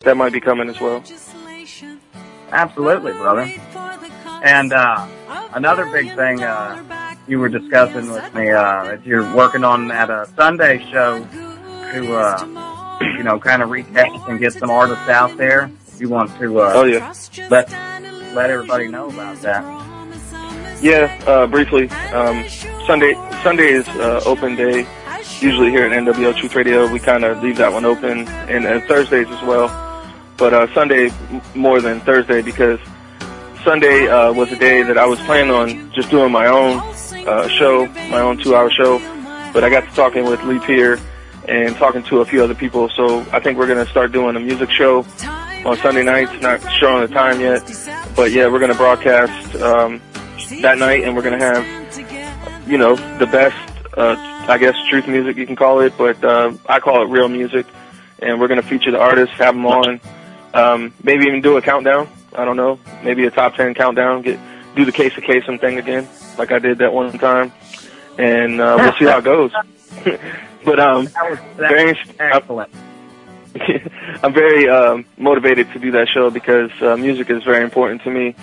that might be coming as well. Absolutely, brother. And another big thing you were discussing with me that you're working on at a Sunday show to kind of recap and get some artists out there. If you want to let everybody know about that. Yeah, briefly. Sunday is open day. Usually here at NWO Truth Radio, we kind of leave that one open, and Thursdays as well. But Sunday more than Thursday, because Sunday was a day that I was planning on just doing my own show, my own 2-hour show. But I got to talking with Lee Peer and talking to a few other people, so I think we're going to start doing a music show on Sunday nights. Not sure on the time yet, but yeah, we're going to broadcast that night, and we're going to have, the best, I guess, truth music, you can call it, but I call it real music. And we're going to feature the artists, have them on, maybe even do a countdown. I don't know, maybe a top 10 countdown, do the Case of Kasem thing again, like I did that one time, and we'll see how it goes. But very excellent. I'm very motivated to do that show because music is very important to me,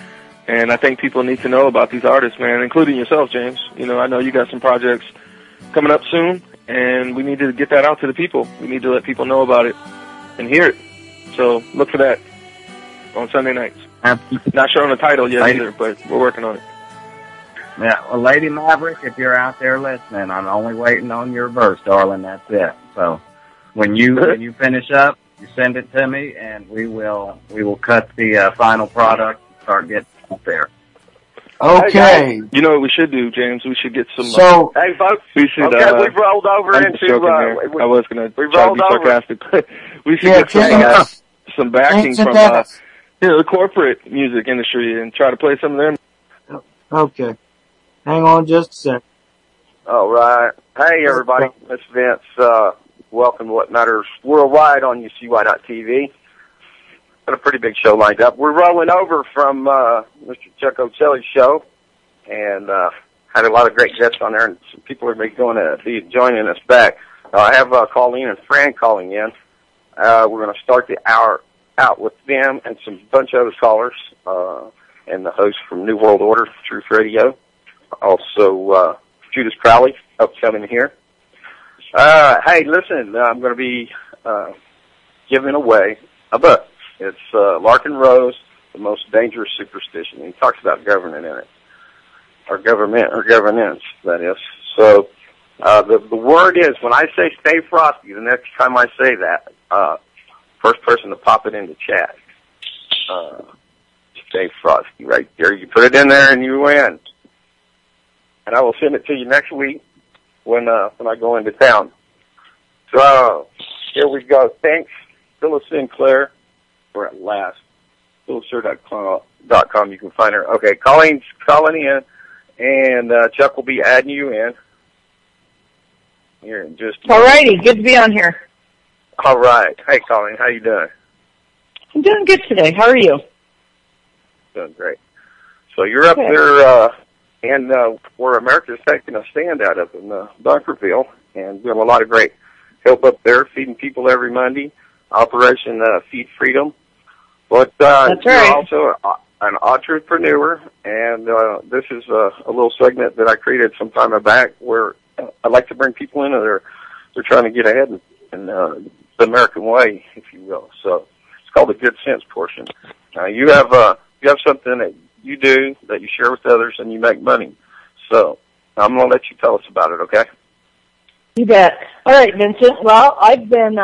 and I think people need to know about these artists, man, including yourself, James. I know you got some projects coming up soon, and we need to get that out to the people. We need to let people know about it and hear it. So look for that on Sunday nights. Not sure on the title yet either, but we're working on it. Yeah, well, Lady Maverick, if you're out there listening, I'm only waiting on your verse, darling. That's it. So when you finish up, you send it to me, and we will cut the final product and start getting it out there. Okay. You know what we should do, James? We should get some. Hey, folks. We should. Okay, we've rolled over I'm into. I was going to try to be sarcastic, but we should get some backing from the corporate music industry and try to play some of them. Okay. Hang on just a sec. All right. Hey, everybody. This is Vince. Welcome to What Matters Worldwide on UCY.TV. Got a pretty big show lined up. We're rolling over from Mr. Chuck Ocelli's show, and had a lot of great guests on there, and some people are going to be joining us back. I have Colleen and Fran calling in. We're going to start the hour out with them and some bunch of other callers, and the host from New World Order, Truth Radio. Also, Judas Crowley, upcoming here. Hey, listen, I'm going to be giving away a book. It's Larkin Rose, The Most Dangerous Superstition. And he talks about government in it. Or governance, that is. So, the word is, when I say stay frosty, the next time I say that, first person to pop it in the chat. Stay frosty right there. You put it in there and you win. And I will send it to you next week when I go into town. So, here we go. Thanks, Phyllis Sinclair. We're at last. PhyllisSir.com. You can find her. Okay, Colleen's calling in, and Chuck will be adding you in. Here in just. All righty, good to be on here. All right. Hey, Colleen, how you doing? I'm doing good today. How are you? Doing great. So you're up there, and where America's taking a stand out of in Bunkerville, and doing a lot of great help up there, feeding people every Monday. Operation Feed Freedom. But that's right. You're also an entrepreneur, and this is a little segment that I created some time back where I like to bring people in, and they're trying to get ahead in the American way, if you will. So it's called the Good Sense portion. You have something that you do that you share with others, and you make money. So I'm going to let you tell us about it, okay? You bet. All right, Vincent. Well, I've been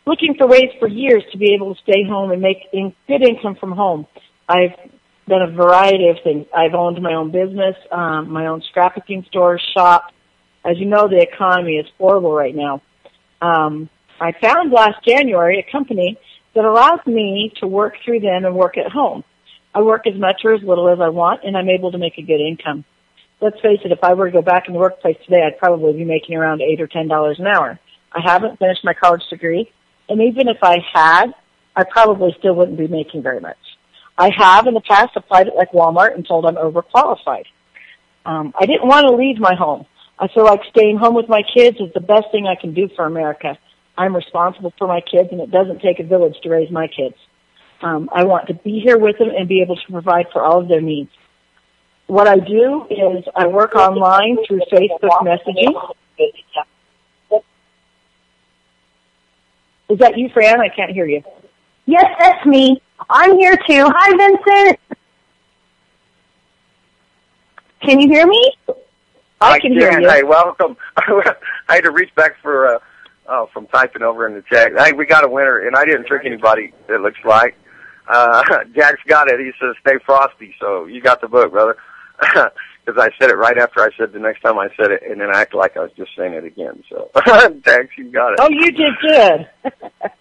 looking for ways for years to be able to stay home and make good income from home. I've done a variety of things. I've owned my own business, my own scrapbooking store, shop. As you know, the economy is horrible right now. I found last January a company that allows me to work through them and work at home. I work as much or as little as I want, and I'm able to make a good income. Let's face it, if I were to go back in the workplace today, I'd probably be making around $8 or $10 an hour. I haven't finished my college degree, and even if I had, I probably still wouldn't be making very much. I have in the past applied at like Walmart and told I'm overqualified. I didn't want to leave my home. I feel like staying home with my kids is the best thing I can do for America. I'm responsible for my kids, and it doesn't take a village to raise my kids. I want to be here with them and be able to provide for all of their needs. What I do is I work online through Facebook messaging. Is that you, Fran? I can't hear you. Yes, that's me. I'm here too. Hi, Vincent. Can you hear me? I can hear you. Hey, welcome. I had to reach back for from typing over in the chat. Hey, we got a winner, and I didn't trick anybody, it looks like. Jack's got it. He says, stay frosty. So you got the book, brother. Because I said it right after I said the next time I said it, and then I acted like I was just saying it again. So, Jax, you got it. Oh, you did good.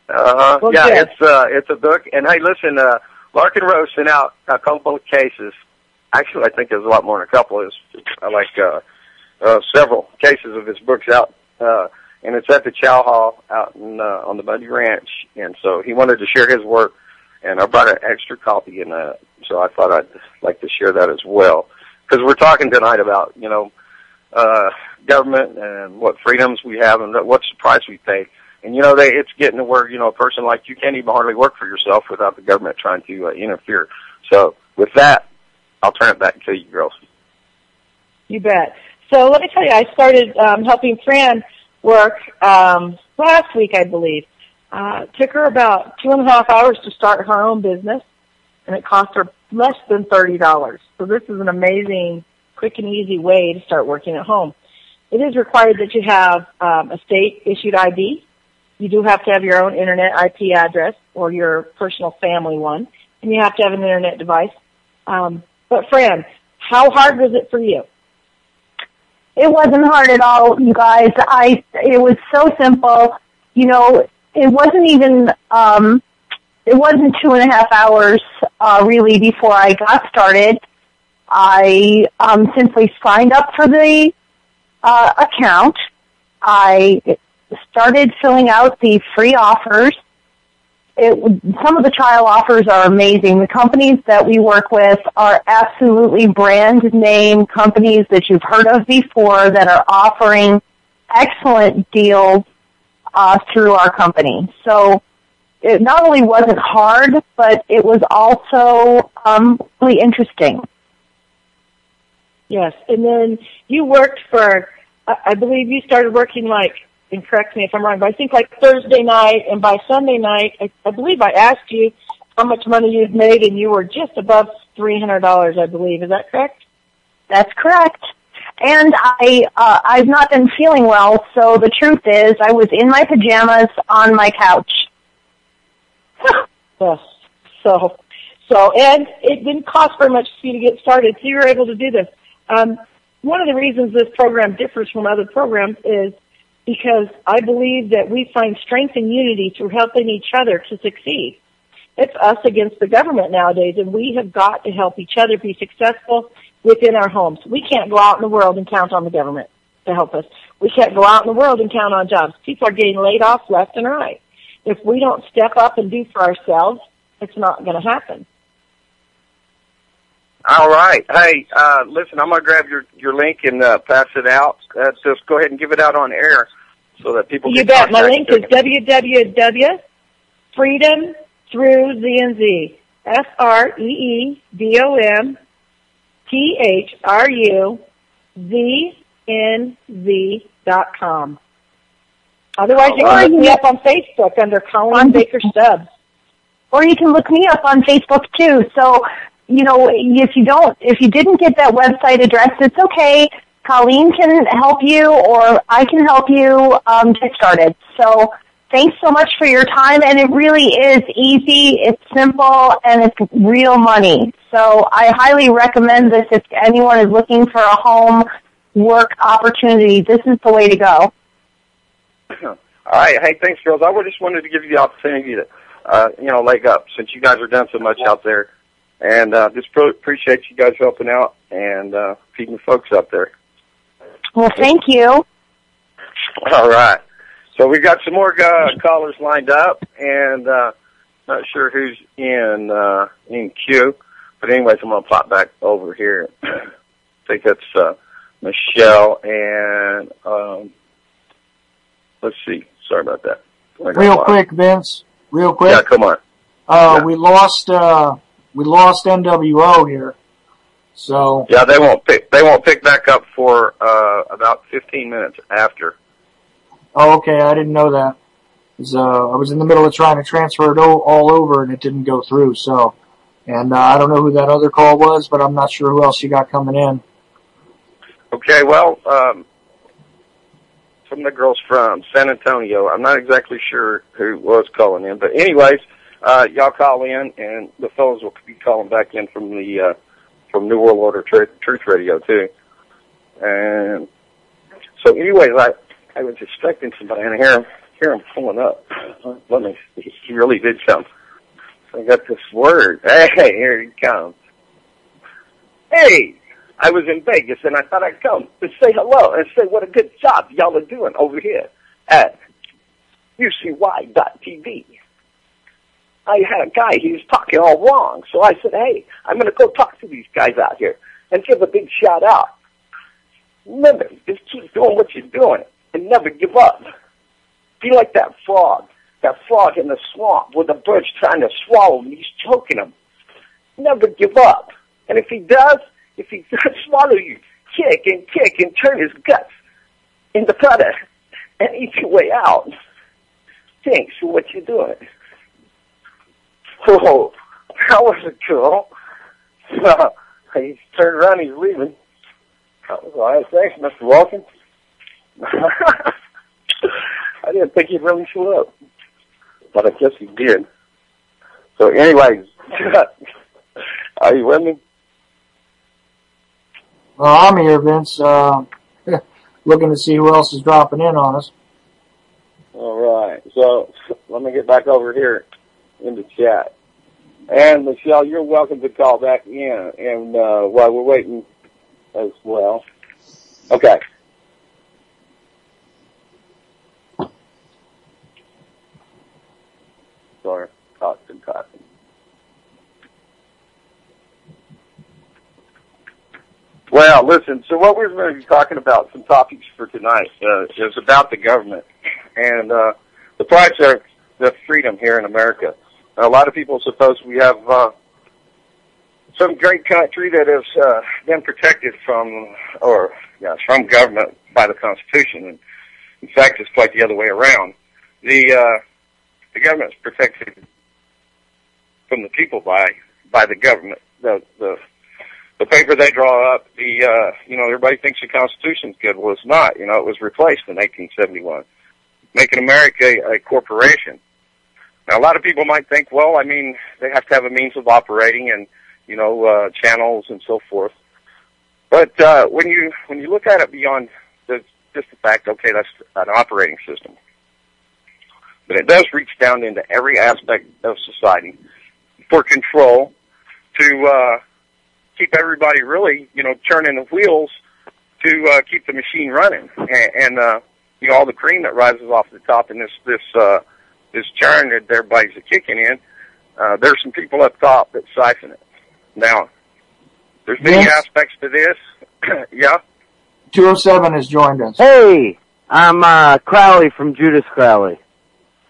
Well, yeah, good. It's a book. And hey, listen, Larkin Rose sent out a couple of cases. Actually, I think there's a lot more than a couple. Several cases of his books out, and it's at the Chow Hall out on the Bundy Ranch. And so he wanted to share his work, and I brought an extra copy, and so I thought I'd like to share that as well. Because we're talking tonight about, government and what freedoms we have and what's the price we pay. And, it's getting to where, a person like you can't even hardly work for yourself without the government trying to interfere. So with that, I'll turn it back to you, girls. You bet. So let me tell you, I started helping Fran work last week, I believe. It took her about 2.5 hours to start her own business, and it cost her less than $30. So this is an amazing, quick and easy way to start working at home. It is required that you have a state-issued ID. You do have to have your own internet IP address or your personal family one, and you have to have an internet device. But Fran, how hard was it for you? It wasn't hard at all, you guys. It was so simple. It wasn't even, it wasn't 2.5 hours, really, before I got started. I simply signed up for the account. I started filling out the free offers. Some of the trial offers are amazing. The companies that we work with are absolutely brand name companies that you've heard of before that are offering excellent deals through our company. So it not only wasn't hard, but it was also really interesting. Yes, and then you worked for, I believe you started working and correct me if I'm wrong, but I think Thursday night, and by Sunday night, I believe I asked you how much money you'd made, and you were just above $300, I believe. Is that correct? That's correct. And I've not been feeling well, so the truth is I was in my pajamas on my couch. Yes. So, and it didn't cost very much for you to get started, so you were able to do this. One of the reasons this program differs from other programs is because I believe that we find strength and unity through helping each other to succeed. It's us against the government nowadays, and we have got to help each other be successful within our homes. We can't go out in the world and count on the government to help us. We can't go out in the world and count on jobs. People are getting laid off left and right. If we don't step up and do for ourselves, it's not going to happen. All right. Hey, listen, I'm going to grab your link and pass it out. Just go ahead and give it out on air so that people You can bet. My link is www.freedomthroughznz, freedomthroughznz.com. Otherwise, you can look me up on Facebook under Colleen Baker Stubbs. Or you can look me up on Facebook too. So, if you didn't get that website address, it's okay. Colleen can help you, or I can help you get started. So, thanks so much for your time, and it really is easy, it's simple, and it's real money. So, I highly recommend this if anyone is looking for a home work opportunity. This is the way to go. All right. Hey, thanks, girls. I just wanted to give you the opportunity to, leg up since you guys are doing so much out there. And just appreciate you guys helping out and feeding the folks up there. Well, thank you. All right. So we've got some more callers lined up, and not sure who's in queue. But anyways, I'm going to pop back over here. I think that's Michelle and let's see. Sorry about that. Real quick, Vince. Real quick. Yeah, come on. Yeah. We lost NWO here. So. Yeah, they won't pick back up for, about 15 minutes after. Oh, okay. I didn't know that. I was in the middle of trying to transfer it all over and it didn't go through, so. And, I don't know who that other call was, but I'm not sure who else you got coming in. Okay, well, some of the girls from San Antonio. I'm not exactly sure who was calling in, but anyways, y'all call in, and the fellows will be calling back in from the from New World Order Truth Radio too. And so, anyways, I was expecting somebody, and I hear him pulling up. Let me. He really did come. So I got this word. Hey, here he comes. Hey. I was in Vegas, and I thought I'd come to say hello and say what a good job y'all are doing over here at UCY.TV. I had a guy, he was talking all wrong, so I said, hey, I'm going to go talk to these guys out here and give a big shout out. Remember, just keep doing what you're doing and never give up. Be like that frog in the swamp where the bird's trying to swallow him, he's choking him. Never give up. And if he does swallow you, kick and turn his guts into butter and eat your way out. Thanks for what you're doing. Oh, that was a cool. He turned around, he's leaving. That was all right. Thanks, Mr. Walken. I didn't think he'd really show up, but I guess he did. So anyways, are you with me? Well, I'm here, Vince, looking to see who else is dropping in on us. All right. So let me get back over here in the chat. And, Michelle, you're welcome to call back in, and while we're waiting as well. Okay. Sorry, talking. Well, listen, so what we're going to be talking about, some topics for tonight, is about the government and the price of the freedom here in America. A lot of people suppose we have some great country that has been protected from government by the Constitution. And in fact, it's quite the other way around. The government is protected from the people by the government. The paper they draw up, everybody thinks the Constitution's good. Well, it's not. It was replaced in 1871, making America a corporation. Now, a lot of people might think, well, I mean, they have to have a means of operating and, channels and so forth. But when you look at it beyond just the fact, okay, that's an operating system, but it does reach down into every aspect of society for control to keep everybody really, turning the wheels to keep the machine running, and all the cream that rises off the top in this churn that everybody's kicking in. There's some people up top that siphon it. Now, there's many aspects to this. Yeah. 207 has joined us. Hey, I'm Crowley from Judas Crowley.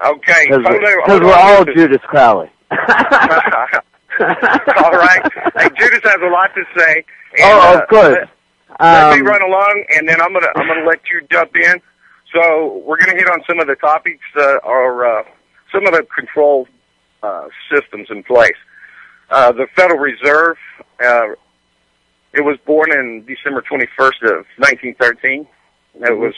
Okay, because we're all Judas Crowley. All right. Hey, Judas has a lot to say. And, of course. Let me run along, and then I'm gonna let you jump in. So we're gonna hit on some of the topics or some of the control systems in place. The Federal Reserve. It was born in December 21st of 1913. It was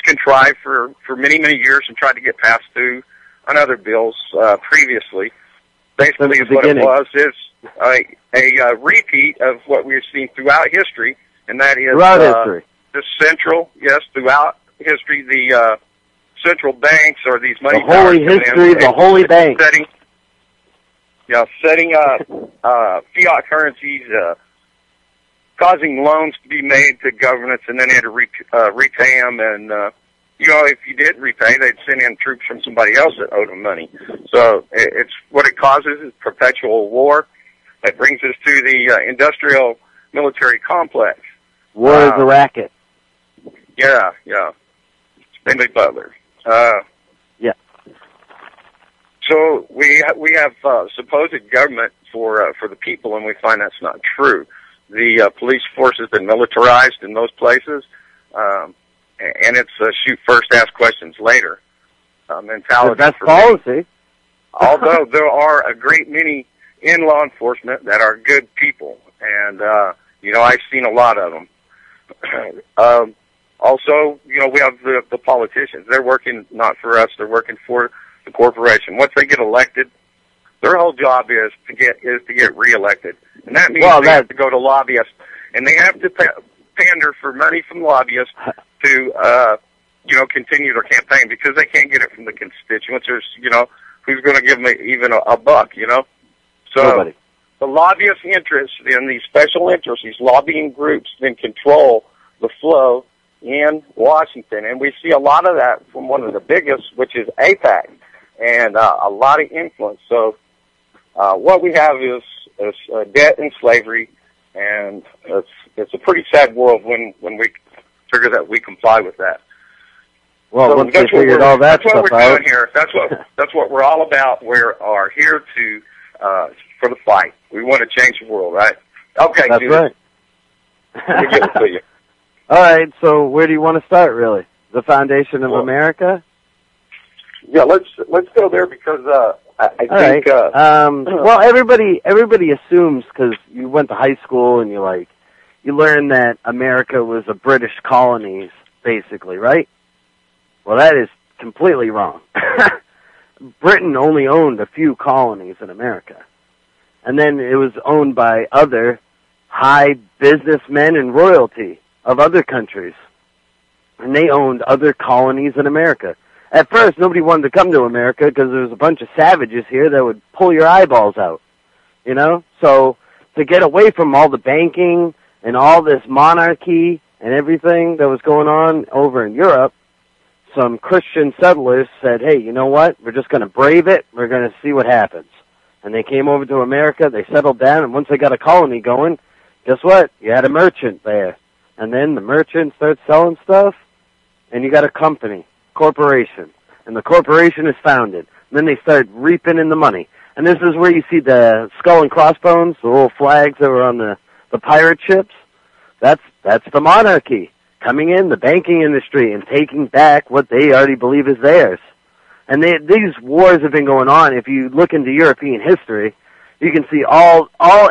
contrived for many years and tried to get passed through on other bills previously. Basically, what it was is a repeat of what we've seen throughout history, and that is throughout history, the central banks or these money the holy history, the holy bank, setting up fiat currencies, causing loans to be made to governments, and then they had to repay them, and if you didn't repay, they'd send in troops from somebody else that owed them money. So it's what it causes is perpetual war. That brings us to the industrial military complex. War is a racket. Yeah. Stanley Butler. Yeah. So we have supposed government for the people, and we find that's not true. The police force has been militarized in most places, and it's shoot first, ask questions later mentality. That's policy. Although there are a great many in law enforcement that are good people, and I've seen a lot of them. Also, we have the politicians. They're working not for us; they're working for the corporation. Once they get elected, their whole job is to get reelected, and that means they have to go to lobbyists, and they have to pander for money from lobbyists to continue their campaign because they can't get it from the constituents. There's who's going to give them even a buck, So Nobody. The lobbyist interests and these special interests, these lobbying groups, then control the flow in Washington, and we see a lot of that from one of the biggest, which is AIPAC, and a lot of influence. So what we have is debt and slavery, and it's a pretty sad world when we figure that we comply with that. Well, so once they figured all that stuff out. That's what we're doing here. That's what we're all about. We are here to for the fight. We want to change the world, right? Okay, that's right. Let me give it to you. All right, so where do you want to start, really? The foundation of America? Yeah, let's go there because I think. Right. Well, everybody assumes because you went to high school and you learned that America was a British colony, basically, right? Well, that is completely wrong. Britain only owned a few colonies in America, and then it was owned by other high businessmen and royalty of other countries, and they owned other colonies in America. At first, nobody wanted to come to America because there was a bunch of savages here that would pull your eyeballs out, So to get away from all the banking and all this monarchy and everything that was going on over in Europe, some Christian settlers said, hey, you know what? We're just going to brave it. We're going to see what happens. And they came over to America. They settled down, and once they got a colony going, guess what? You had a merchant there. And then the merchant starts selling stuff, and you got a corporation. And the corporation is founded. And then they start reaping in the money. And this is where you see the skull and crossbones, the little flags that were on the pirate ships. That's the monarchy coming in, the banking industry, and taking back what they already believe is theirs. And these wars have been going on. If you look into European history, you can see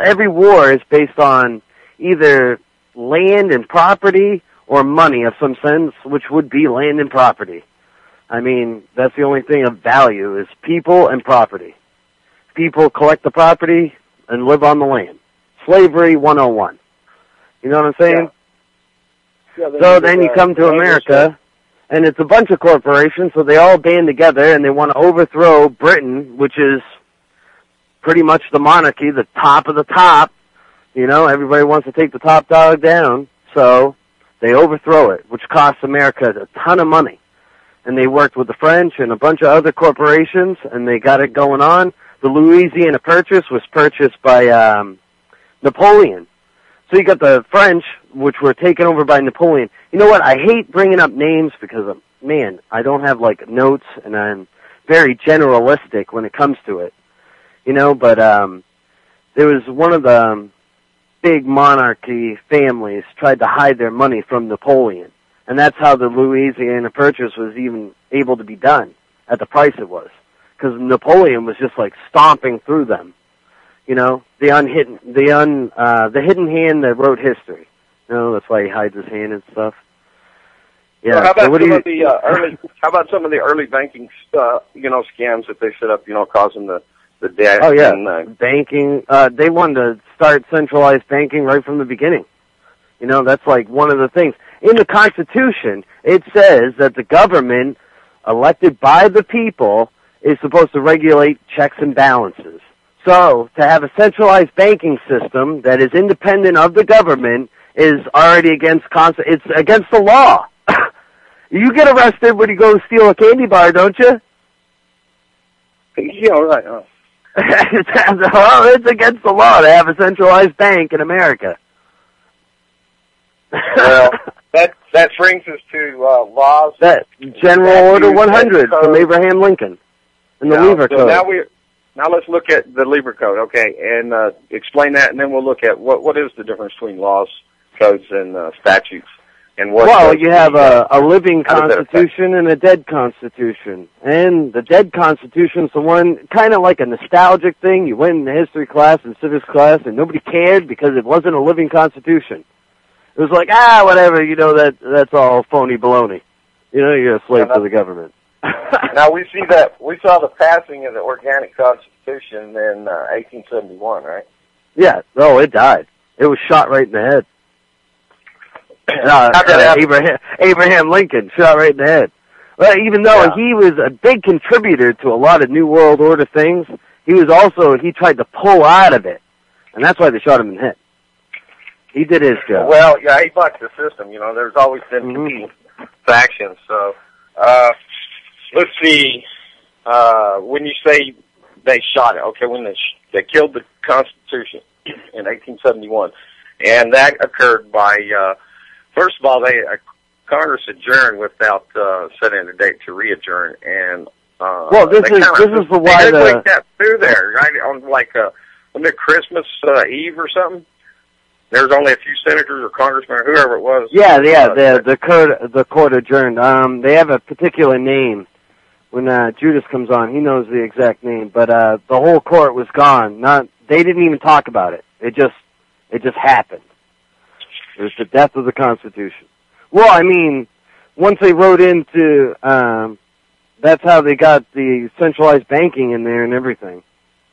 every war is based on either land and property or money of some sense, which would be land and property. I mean, that's the only thing of value is people and property. People collect the property and live on the land. Slavery 101. You know what I'm saying? Yeah, so then you come to America, and it's a bunch of corporations, so they all band together, and they want to overthrow Britain, which is pretty much the monarchy, the top of the top. Everybody wants to take the top dog down, so they overthrow it, which costs America a ton of money. And they worked with the French and a bunch of other corporations, and they got it going on. The Louisiana Purchase was purchased by Napoleon. So you got the French, which were taken over by Napoleon. You know what? I hate bringing up names because, I don't have, notes, and I'm very generalistic when it comes to it. But there was one of the big monarchy families tried to hide their money from Napoleon. And that's how the Louisiana Purchase was even able to be done at the price it was. Because Napoleon was just stomping through them. The hidden hand that wrote history. That's why he hides his hand and stuff. Yeah. Well, how about some of the early banking, scams that they set up, causing the debt? Oh yeah, and, banking. They wanted to start centralized banking right from the beginning. That's one of the things in the Constitution. It says that the government, elected by the people, is supposed to regulate checks and balances. So, to have a centralized banking system that is independent of the government is already against it's against the law. You get arrested when you go steal a candy bar, don't you? Yeah, right. Oh. It's against the law to have a centralized bank in America. Well, that brings us to laws. That General Order 100 from Abraham Lincoln. in the Lieber Code. Now let's look at the Lieber Code, okay, and explain that, and then we'll look at what is the difference between laws, codes, and statutes. And what you have a living constitution and a dead constitution. And the dead constitution's the one, kind of like a nostalgic thing. You went in the history class and civics class, and nobody cared because it wasn't a living constitution. It was like, whatever, that's all phony baloney. You're a slave to the government. Now we saw the passing of the organic constitution in 1871, right? Yeah. Oh, it died. It was shot right in the head. Abraham Lincoln shot right in the head. Well, even though he was a big contributor to a lot of New World Order things, he tried to pull out of it, and that's why they shot him in the head. He did his job. Well, yeah, he bucked the system. There's always been competing factions. So, let's see. When you say they shot it, okay, when they killed the Constitution in 1871, and that occurred by. First of all, Congress adjourned without setting a date to re-adjourn, and this is the why they like that through there, right? On wasn't it Christmas Eve or something? There was only a few senators or congressmen or whoever it was. The court adjourned. They have a particular name. When Judas comes on, he knows the exact name, but the whole court was gone. They didn't even talk about it. It just happened. It was the death of the Constitution. Well, I mean, once they wrote into, that's how they got the centralized banking in there and everything.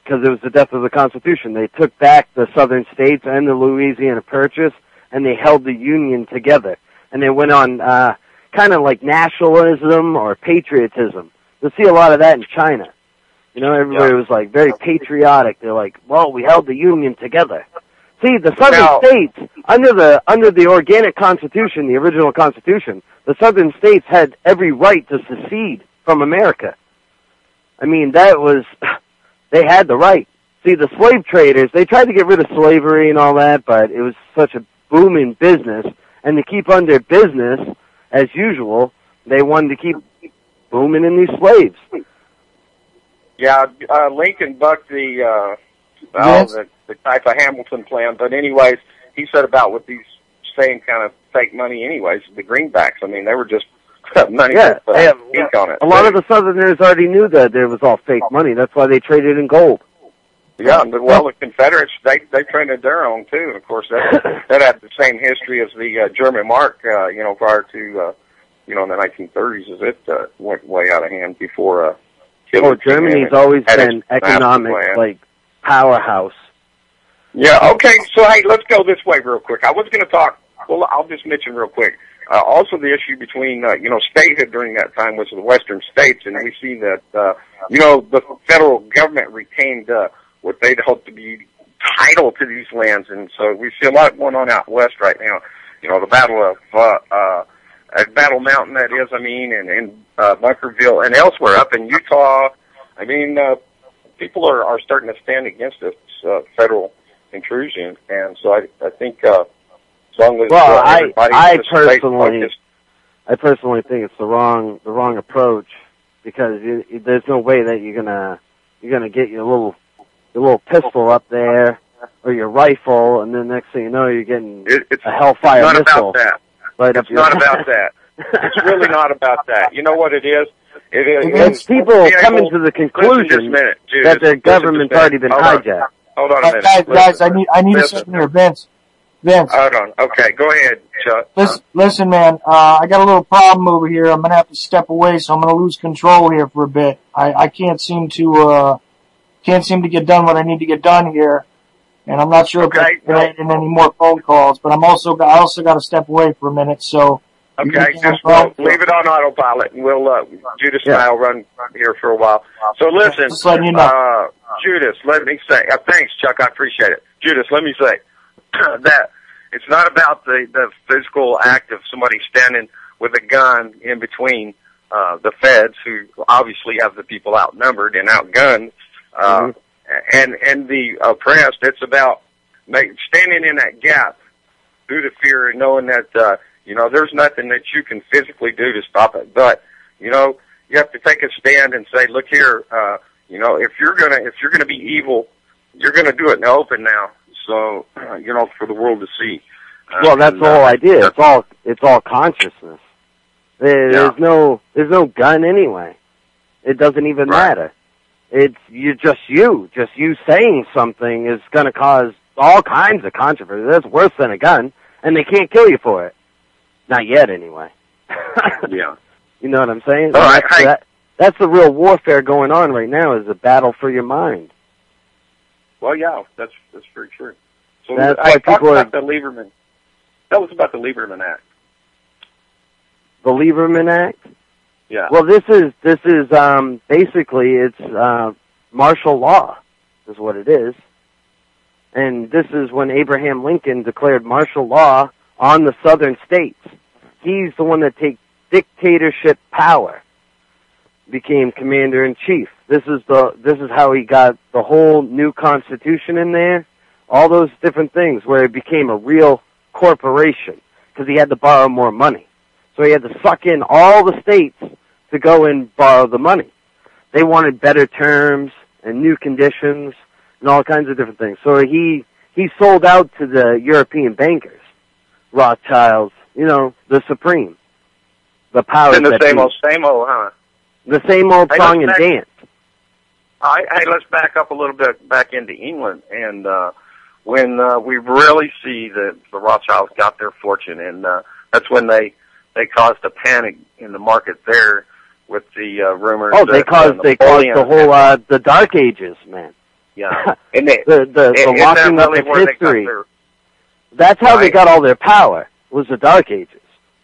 Because it was the death of the Constitution. They took back the southern states and the Louisiana Purchase, and they held the Union together. And they went on, kind of like nationalism or patriotism. You'll see a lot of that in China. Everybody was like very patriotic. They're like, well, we held the Union together. See, the southern states, under the organic constitution, the original constitution, the southern states had every right to secede from America. I mean, they had the right. See, the slave traders, they tried to get rid of slavery and all that, but it was such a booming business, and to keep under business, as usual, they wanted to keep booming in these slaves. Yeah, Lincoln bucked the type of Hamilton plan, but anyways, he set about with these same kind of fake money anyways, the greenbacks. I mean, they were just money with ink on it. A lot of the Southerners already knew that there was all fake money. That's why they traded in gold. Yeah, well, the Confederates, they printed their own, too. Of course, that had the same history as the German mark, prior to, in the 1930s, as it went way out of hand before Germany's always been economic, powerhouse. Yeah, okay, so hey, let's go this way real quick. I was going to talk, well, I'll just mention real quick. Also the issue between, statehood during that time was the western states, and we see that, the federal government retained what they'd hoped to be title to these lands, and so we see a lot going on out west right now. The Battle of at Battle Mountain, that is, and Bunkerville, and elsewhere up in Utah. People are starting to stand against this federal intrusion, and so I think as long as I personally think it's the wrong approach, because there's no way that you're gonna get your little pistol up there or your rifle, and then next thing you know, you're getting a Hellfire missile. It's not about that. It's not about that. It's really not about that. You know what it is? It's people coming to the conclusion that their government's already been hijacked. Hold on a minute. Guys, I need a second here. Vince. Hold on. Okay, go ahead, Chuck. Listen, man, I got a little problem over here. I'm going to have to step away, so I'm going to lose control here for a bit. I can't seem to get done what I need to get done here. And I'm not sure if I'm getting any more phone calls, but I also got to step away for a minute, so. Okay, just leave it on autopilot, and we'll, Judas and I will run here for a while. So listen, Judas, let me say, thanks, Chuck, I appreciate it. Judas, let me say that it's not about the physical act of somebody standing with a gun in between, the feds, who obviously have the people outnumbered and outgunned, and the oppressed. It's about standing in that gap through the fear and knowing that, there's nothing that you can physically do to stop it. But, you have to take a stand and say, look here, you know, if you're gonna be evil, you're gonna do it in the open now. So, you know, for the world to see. Well, that's the whole idea. It's all consciousness. There's no gun anyway. It doesn't even matter. It's just you saying something is going to cause all kinds of controversy. That's worse than a gun, and they can't kill you for it. Not yet, anyway. Yeah. You know what I'm saying? All right. That's the real warfare going on right now, is a battle for your mind. Well, yeah, that's very true. So that's I why talked people about the Lieberman. That was about the Lieberman Act. The Lieberman Act? Yeah. Well, this is basically it's martial law, is what it is, and this is when Abraham Lincoln declared martial law on the southern states. He's the one that takes dictatorship power, became commander in chief. This is how he got the whole new constitution in there, all those different things where it became a real corporation because he had to borrow more money. So he had to suck in all the states to go and borrow the money. They wanted better terms and new conditions and all kinds of different things. So he sold out to the European bankers, Rothschilds, you know, the Supreme, the powers and the that same be. old, huh? The same old song and dance. Hey, let's back up a little bit back into England, and when we really see that the Rothschilds got their fortune, and that's when they caused a panic in the market there with the rumors. Oh, they caused the whole the Dark Ages, man. Yeah, and the locking up of history. That's how they got all their power. Was the Dark Ages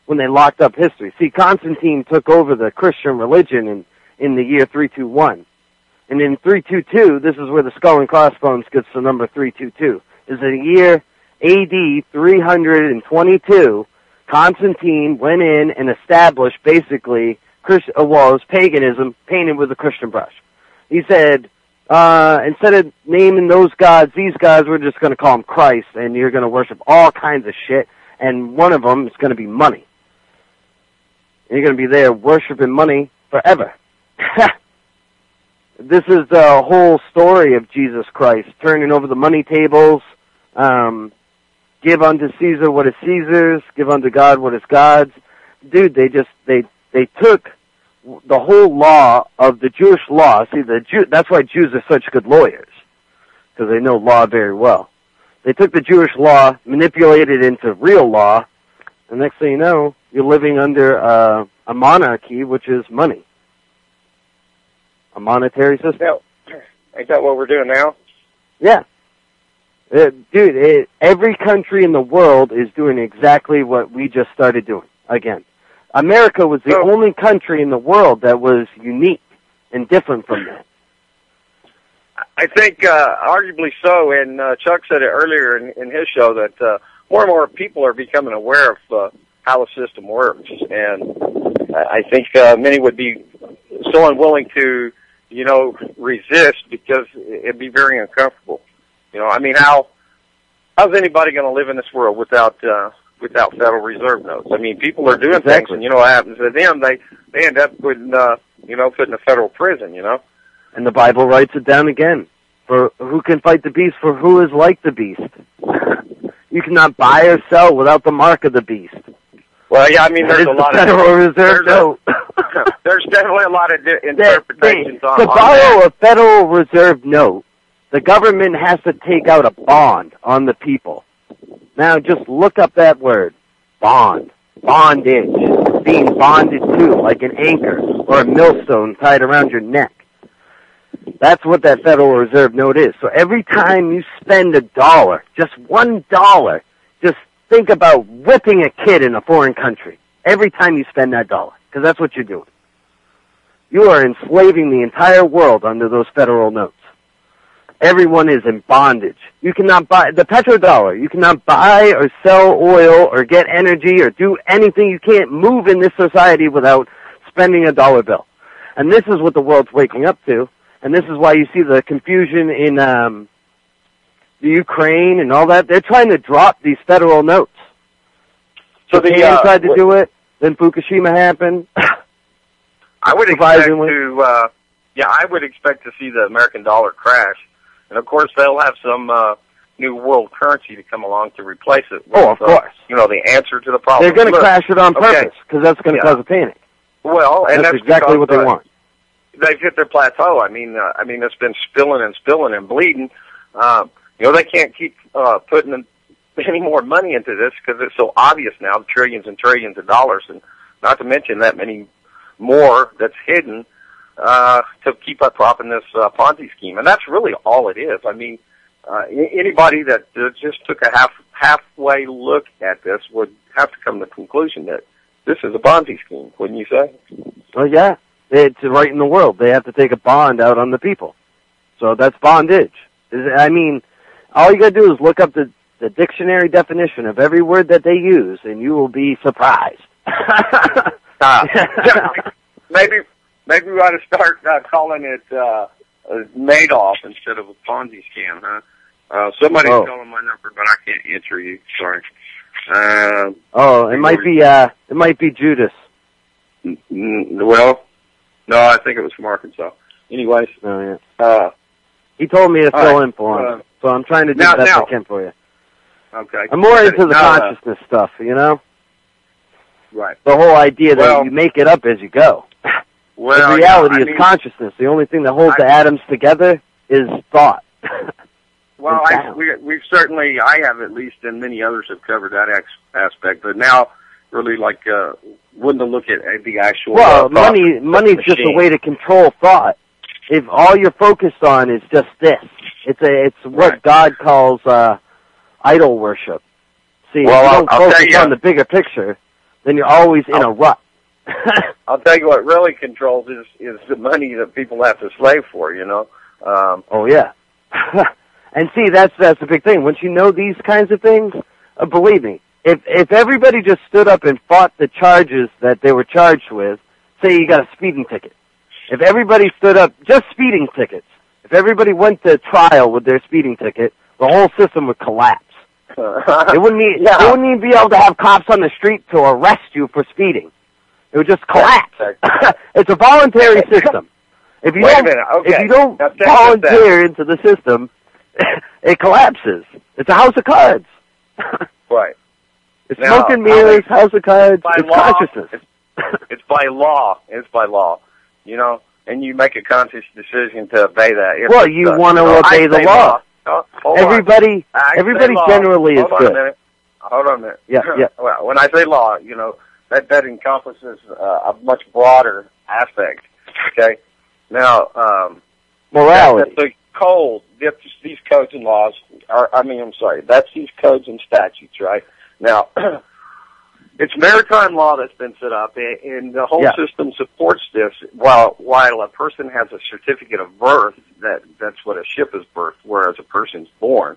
when they locked up history. See, Constantine took over the Christian religion in the year 321. And in 322, this is where the Skull and Crossbones gets the number 322. Is in the year AD 322, Constantine went in and established basically it was paganism painted with a Christian brush. He said, instead of naming those gods, these gods, we're just going to call them Christ, and you're going to worship all kinds of shit, and one of them is going to be money. And you're going to be there worshiping money forever. This is the whole story of Jesus Christ, turning over the money tables, give unto Caesar what is Caesar's, give unto God what is God's. Dude, they took the whole law of the Jewish law. See, that's why Jews are such good lawyers, because they know law very well. They took the Jewish law, manipulated it into real law, and next thing you know, you're living under a monarchy, which is money. A monetary system. Yeah. Ain't that what we're doing now? Yeah. Every country in the world is doing exactly what we just started doing. Again, America was the only country in the world that was unique and different from that. I think arguably so, and Chuck said it earlier in his show that more and more people are becoming aware of how the system works, and I think many would be so unwilling to, you know, resist because it'd be very uncomfortable. You know, I mean, how's anybody going to live in this world without Federal Reserve notes? I mean, people are doing things, and you know what happens to them? They end up with put in a federal prison. You know. And the Bible writes it down again. For who can fight the beast? For who is like the beast? You cannot buy or sell without the mark of the beast. Well, yeah, I mean, there's a lot of Federal Reserve note. There's definitely a lot of interpretations on to that. borrow a Federal Reserve note, the government has to take out a bond on the people. Now, just look up that word, bond, bondage, being bonded to, like an anchor or a millstone tied around your neck. That's what that Federal Reserve note is. So every time you spend $1, just $1, just think about whipping a kid in a foreign country. Every time you spend that $1, because that's what you're doing. You are enslaving the entire world under those federal notes. Everyone is in bondage. You cannot buy the petrodollar. You cannot buy or sell oil or get energy or do anything. You can't move in this society without spending a dollar bill. And this is what the world's waking up to. And this is why you see the confusion in the Ukraine and all that. They're trying to drop these federal notes. So they tried to do it. Then Fukushima happened. I would expect surprisingly. to, I would expect to see the American dollar crash. And of course, they'll have some, new world currency to come along to replace it. Oh, of course. The answer to the problem. They're going to Look, crash it on okay. purpose because that's going to cause a panic. Well, and that's exactly because, what they want. They've hit their plateau. I mean, it's been spilling and bleeding. They can't keep putting any more money into this because it's so obvious now, trillions and trillions of dollars, and not to mention that many more that's hidden to keep up propping this Ponzi scheme. And that's really all it is. I mean, anybody that just took a halfway look at this would have to come to the conclusion that this is a Ponzi scheme, wouldn't you say? Well, yeah. It's right in the world. They have to take a bond out on the people. So that's bondage. I mean, all you got to do is look up the dictionary definition of every word that they use, and you will be surprised. Maybe we ought to start calling it Madoff instead of a Ponzi scam, huh? Somebody's calling my number, but I can't answer you. Sorry. It might be Judas. Well, no, I think it was from Arkansas. Anyways. Oh, yeah. He told me to fill in for him, so I'm trying to do the best I can for you. Okay. I'm more into the consciousness stuff, Right. The whole idea that you make it up as you go. Well, the reality is consciousness. The only thing that holds the atoms together is thought. Well, we've certainly, I have at least, and many others have covered that aspect, but now really wouldn't look at the actual. Well, money's just a way to control thought. If all you're focused on is just this, it's what God calls idol worship. See, if you don't focus on the bigger picture, then you're always in a rut. I'll tell you what really controls is the money that people have to slave for, Oh, yeah. And see, that's the big thing. Once you know these kinds of things, believe me, if everybody just stood up and fought the charges that they were charged with, say you got a speeding ticket. If everybody stood up, just speeding tickets, if everybody went to trial with their speeding ticket, the whole system would collapse. They wouldn't even be able to have cops on the street to arrest you for speeding. It would just collapse. It's a voluntary system. If you don't volunteer into the system, it collapses. It's a house of cards. Right. It's smoke and mirrors, house of cards. It's consciousness. It's by law. It's by law. And you make a conscious decision to obey that. You want to obey the law. Everybody generally is good. Hold on a minute. Yeah. Well, when I say law, that encompasses a much broader aspect. Okay. Now, morality. These codes and laws that's these codes and statutes, right? Now, it's maritime law that's been set up, and the whole system supports this. While a person has a certificate of birth, that's what a ship is birthed, whereas a person's born.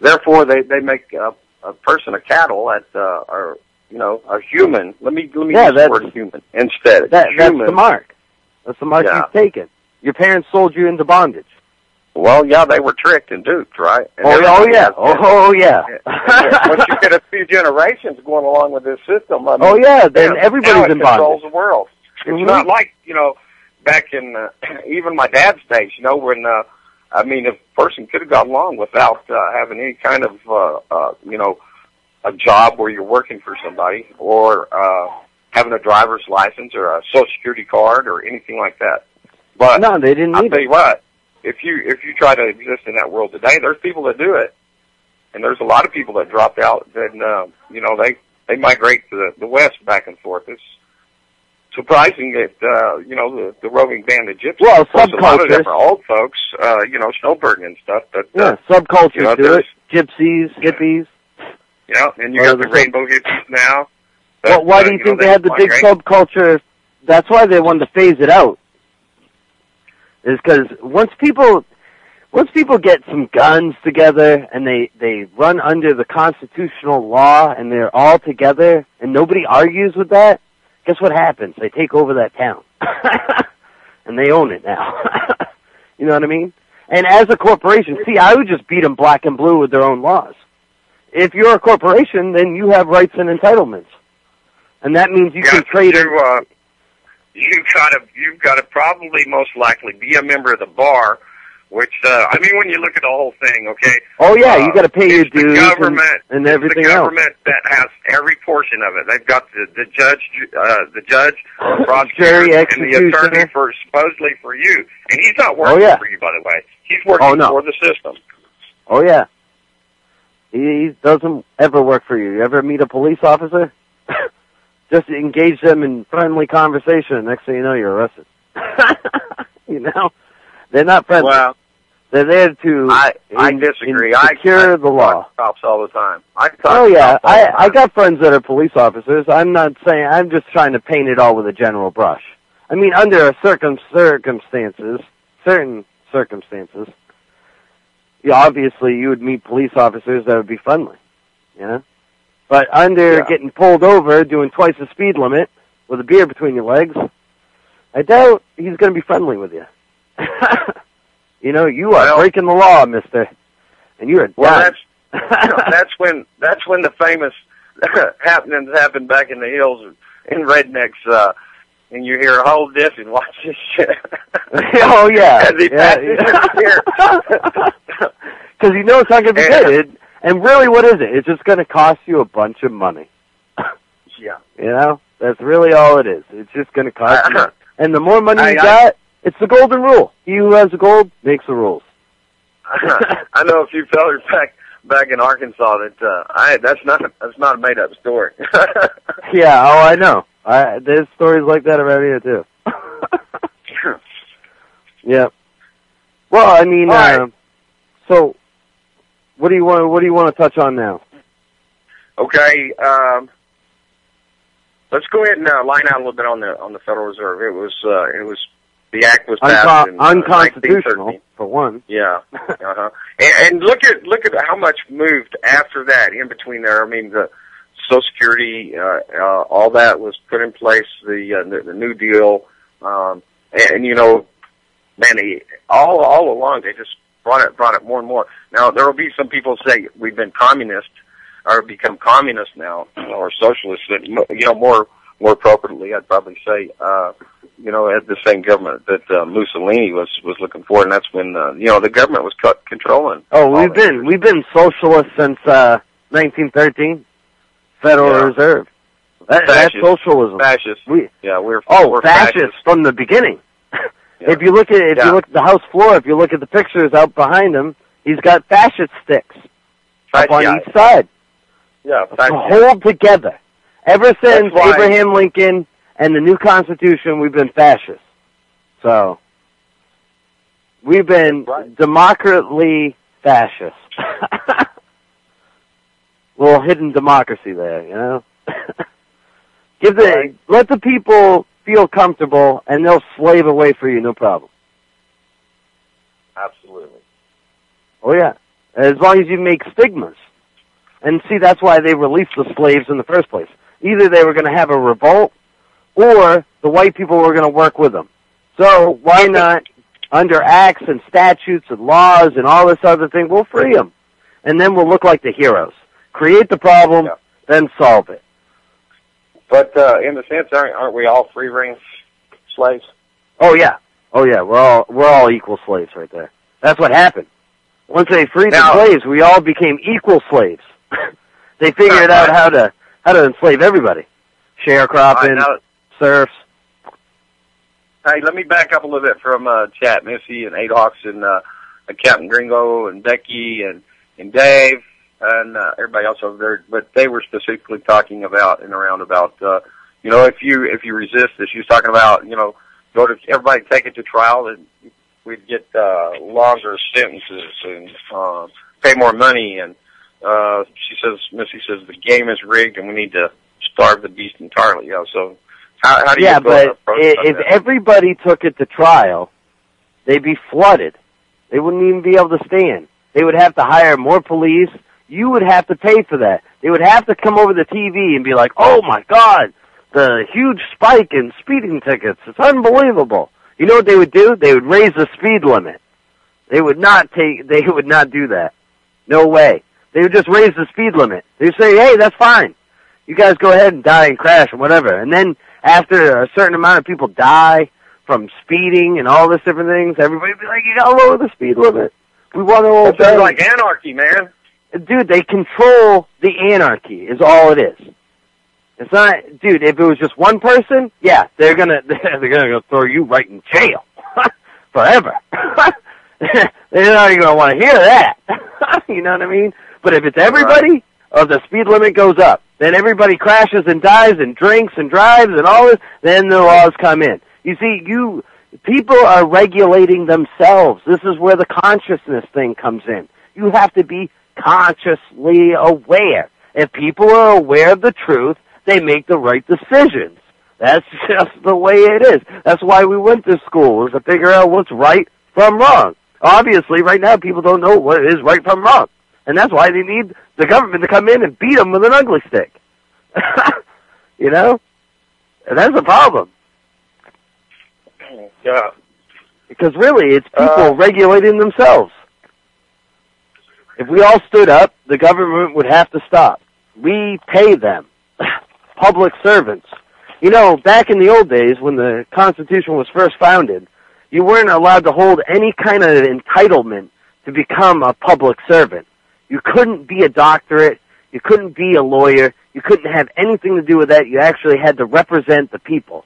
Therefore, they make a person a cattle or a human. Let me use the word human instead. That's the mark. That's the mark you've taken. Your parents sold you into bondage. Well, yeah, they were tricked and duped, right? And Oh, yeah. Once you get a few generations going along with this system, then everybody's in bondage. Controls the world. It's not like, back in even my dad's days, when, if a person could have gone along without having any kind of, a job where you're working for somebody or having a driver's license or a Social Security card or anything like that. But no, they didn't. I'll tell you what. If you try to exist in that world today, there's people that do it, and there's a lot of people that dropped out. And they migrate to the West back and forth. It's surprising that the roving band of gypsies. Well, a lot of different old folks, snowbirding and stuff. But subcultures do it. Gypsies, hippies. Yeah, and you got the rainbow hippies now. Well, why do you think they had the big subculture? That's why they wanted to phase it out. Is because once people get some guns together and they run under the constitutional law and they're all together and nobody argues with that, guess what happens? They take over that town. And they own it now. You know what I mean? And as a corporation, I would just beat them black and blue with their own laws. If you're a corporation, then you have rights and entitlements. And that means you can trade you've got to probably most likely be a member of the bar, which I mean, when you look at the whole thing, okay. Oh yeah, you got to pay your dues and everything else. The government that has every portion of it. They've got the judge, the prosecutor, and the attorney supposedly for you, and he's not working for you, by the way. He's working for the system. Oh yeah. He doesn't ever work for you. You ever meet a police officer? Just engage them in friendly conversation, and next thing you know, you're arrested. You know? They're not friendly. Well, they're there to I disagree. Secure the law. Cops all the time. I got friends that are police officers. I'm not saying, I'm just trying to paint it all with a general brush. I mean, under certain circumstances, obviously you would meet police officers that would be friendly, you know? But getting pulled over, doing twice the speed limit, with a beer between your legs, I doubt he's going to be friendly with you. You know, you are breaking the law, mister. And you're a that's when the famous happenings happen back in the hills in rednecks, and you hear a whole diff and watch this shit. Oh yeah. As he passes because you know it's not going to be good. And really, what is it? It's just going to cost you a bunch of money. Yeah. You know? That's really all it is. It's just going to cost you money. And the more money you got, it's the golden rule. He who has the gold makes the rules. I know a few fellers back in Arkansas that that's not a made up story. Yeah, I know. There's stories like that around here too. Yeah. Well, I mean, so what do you want to touch on now? Okay, let's go ahead and line out a little bit on the Federal Reserve. It was the act was passed in unconstitutional for one. Yeah. And look at how much moved after that. In between there, I mean, the Social Security, all that was put in place. The New Deal, and you know, man, all along they just brought it more and more. Now there will be some people say we've been communist or become communist now, or socialist. You know, more appropriately, I'd probably say, you know, at the same government that Mussolini was looking for, and that's when you know, the government was controlling. Oh, we've been socialist since 1913. Federal Reserve. That's socialism. Fascist. We're fascist from the beginning. Yeah. If you look at the House floor, if you look at the pictures out behind him, he's got fascist sticks up on each side. Yeah, to hold together. Ever since Abraham Lincoln and the new Constitution, we've been fascist. So we've been democratically fascist. Little hidden democracy there, you know. Let the people feel comfortable, and they'll slave away for you, no problem. Absolutely. Oh yeah, as long as you make stigmas. And see, that's why they released the slaves in the first place. Either they were going to have a revolt, or the white people were going to work with them. So why not, under acts and statutes and laws and all this other thing, we'll free them, and then we'll look like the heroes. Create the problem, then solve it. But in a sense, aren't we all free range slaves? Oh yeah. We're all equal slaves right there. That's what happened. Once they freed the slaves, we all became equal slaves. They figured out how to enslave everybody. Sharecropping, serfs. Hey, let me back up a little bit from chat. Missy and Adhawks and Captain Gringo and Becky and Dave and everybody else over there. But they were specifically talking about you know, if you resist this, she was talking about, you know, everybody take it to trial and we'd get longer sentences and pay more money. And Missy says the game is rigged and we need to starve the beast entirely. You know, so how do you but if everybody took it to trial, they'd be flooded. They wouldn't even be able to stand. They would have to hire more police. You would have to pay for that. They would have to come over the TV and be like, "Oh my God, the huge spike in speeding tickets. It's unbelievable." You know what they would do? They would raise the speed limit. They would not do that. No way. They would just raise the speed limit. They would say, "Hey, that's fine. You guys go ahead and die and crash and whatever." And then after a certain amount of people die from speeding and all this different things, everybody would be like, you gotta lower the speed limit. We want to obey. That's like anarchy, man. Dude, they control the anarchy is all it is. It's not, dude, if it was just one person, yeah, they're gonna go throw you right in jail. Forever. They're not even gonna want to hear that. You know what I mean? But if it's everybody, or the speed limit goes up, then everybody crashes and dies and drinks and drives and all this, then the laws come in. You see, people are regulating themselves. This is where the consciousness thing comes in. You have to be consciously aware. If people are aware of the truth, they make the right decisions. That's just the way it is. That's why we went to school, was to figure out what's right from wrong. Obviously, right now, people don't know what is right from wrong. And that's why they need the government to come in and beat them with an ugly stick. You know? And that's a problem. Yeah. Because really, it's people regulating themselves. If we all stood up, the government would have to stop. We pay them. Public servants. You know, back in the old days, when the Constitution was first founded, you weren't allowed to hold any kind of entitlement to become a public servant. You couldn't be a doctorate. You couldn't be a lawyer. You couldn't have anything to do with that. You actually had to represent the people.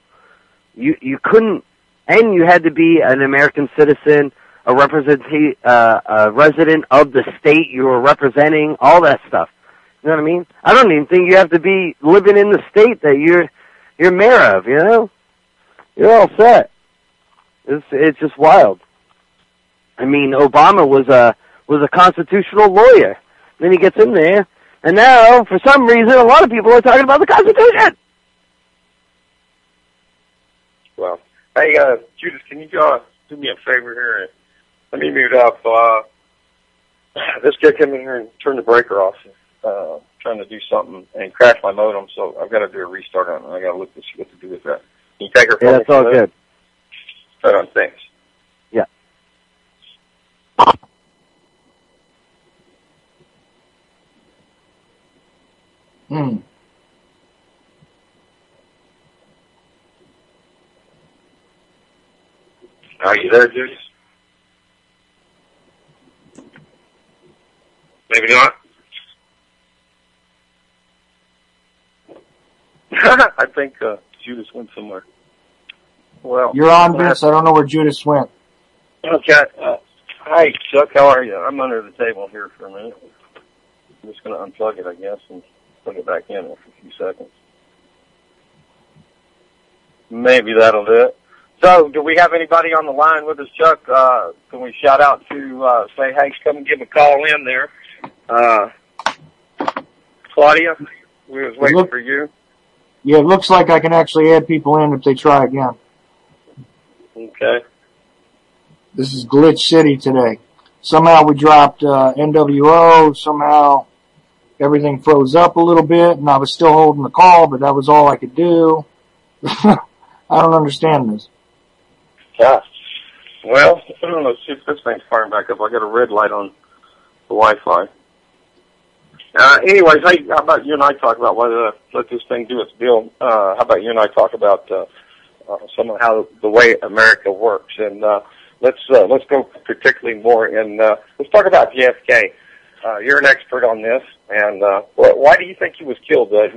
You couldn't, and you had to be an American citizen, a resident of the state you were representing, all that stuff. You know what I mean? I don't even think you have to be living in the state that you're mayor of, you know? You're all set. It's just wild. I mean, Obama was a constitutional lawyer. Then he gets in there, and now, for some reason, a lot of people are talking about the Constitution. Well, hey, Judas, can you do me a favor here? Let me mute up. This guy came in here and turned the breaker off, trying to do something, and crashed my modem, so I've got to do a restart on it. I got to look to see what to do with that. Can you take her for me? Yeah, that's all good. Right on, thanks. Yeah. Are you there, Judas? Maybe not. I think Judas went somewhere. Well, you're on, Vince. I don't know where Judas went. Okay. Hi, Chuck. How are you? I'm under the table here for a minute. I'm just going to unplug it, I guess, and plug it back in after a few seconds. Maybe that'll do it. So, do we have anybody on the line with us, Chuck? Can we shout out to, say, hey, come and give a call in there. Claudia, we was waiting for you. Yeah, it looks like I can actually add people in if they try again. Okay. This is Glitch City today. Somehow we dropped NWO. Somehow everything froze up a little bit, and I was still holding the call, but that was all I could do. I don't understand this. Yeah. Well, I don't know. See if this thing's firing back up. I got a red light on the Wi-Fi. Anyways, hey, how about you and I talk about let this thing do its deal? How about you and I talk about some of how the way America works, and let's go particularly more in let's talk about JFK. You're an expert on this, and why do you think he was killed? They